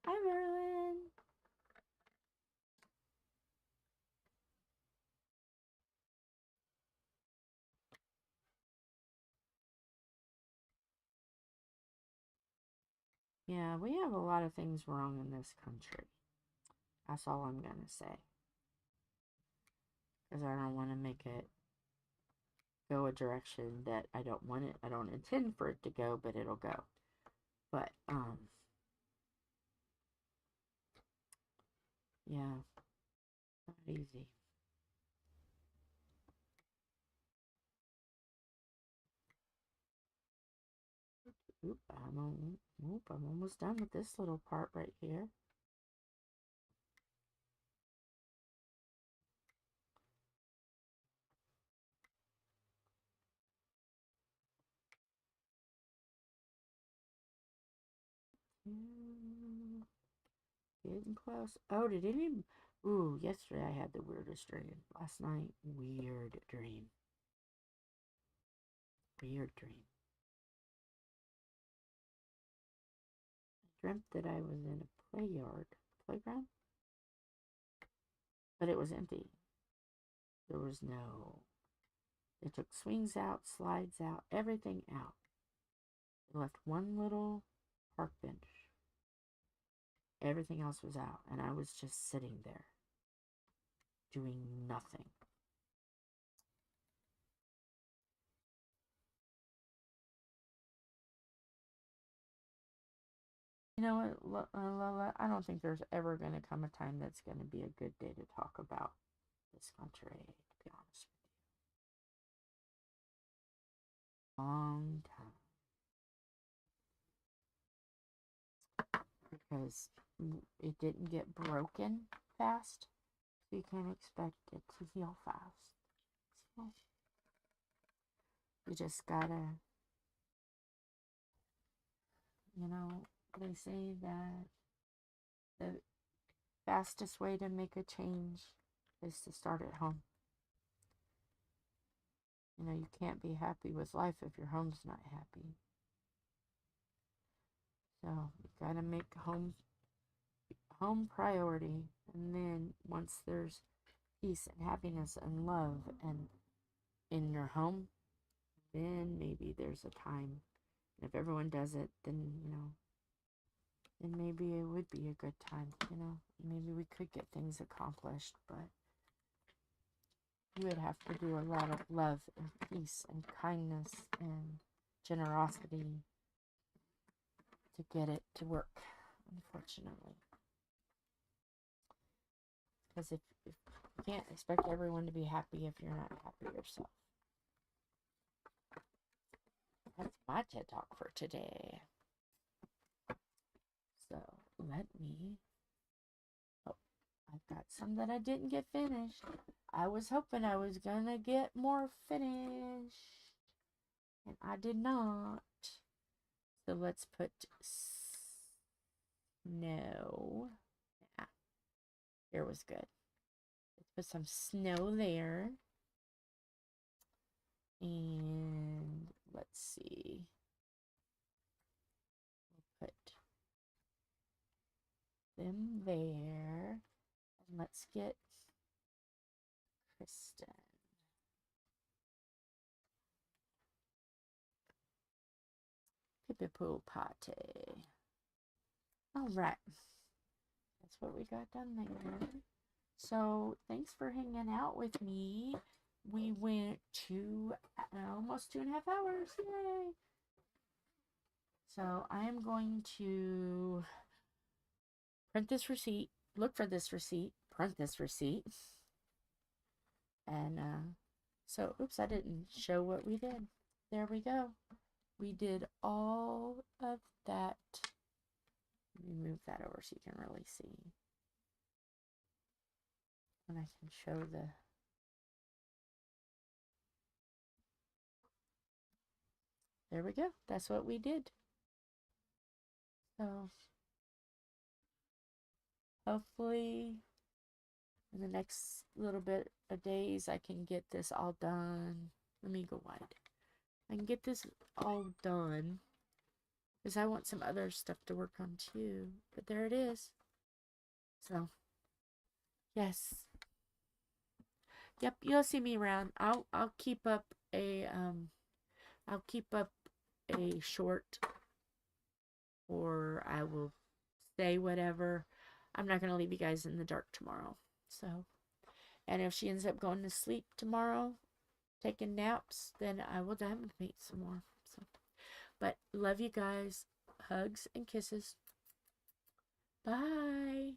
Hi, Merlin. Yeah, we have a lot of things wrong in this country. That's all I'm going to say. Because I don't want to make it go a direction that I don't want it. I don't intend for it to go, but it'll go. But, yeah, not easy. I'm almost done with this little part right here. Getting close. Oh, did any... Ooh, yesterday I had the weirdest dream. Last night, weird dream. Weird dream. I dreamt that I was in a playground, but it was empty. There was no... They took swings out, slides out, everything out. They left one little park bench. Everything else was out, and I was just sitting there, doing nothing. You know what, Lola? I don't think there's ever going to come a time that's going to be a good day to talk about this country, to be honest with you. Long time. Because it didn't get broken fast, so you can't expect it to heal fast. So you just gotta, they say that the fastest way to make a change is to start at home. You know, you can't be happy with life if your home's not happy. So you gotta make home priority, and then once there's peace and happiness and love and in your home, then maybe there's a time. And if everyone does it, then then maybe it would be a good time. Maybe we could get things accomplished, but you would have to do a lot of love and peace and kindness and generosity to get it to work, unfortunately. Because if you can't expect everyone to be happy if you're not happy yourself. That's my TED Talk for today. So, let me... Oh, I've got some that I didn't get finished. I was hoping I was gonna get more finished. And I did not. So let's put snow. Yeah, here was good. Let's put some snow there. And let's see. We'll put them there. And let's get Kristen. Pool party. All right. That's what we got done there. So thanks for hanging out with me. We went to almost 2.5 hours. Yay! So I am going to print this receipt, look for this receipt, print this receipt. And so, oops, I didn't show what we did. There we go. We did all of that. Let me move that over so you can really see. And I can show the... There we go. That's what we did. So, hopefully, in the next little bit of days, I can get this all done. Let me go wide. I can get this all done. Because I want some other stuff to work on too. But there it is. So, yes. Yep, you'll see me around. I'll keep up a short, or I will say whatever. I'm not gonna leave you guys in the dark tomorrow. So, and if she ends up going to sleep tomorrow, taking naps, then I will diamond paint some more. So, but love you guys. Hugs and kisses. Bye.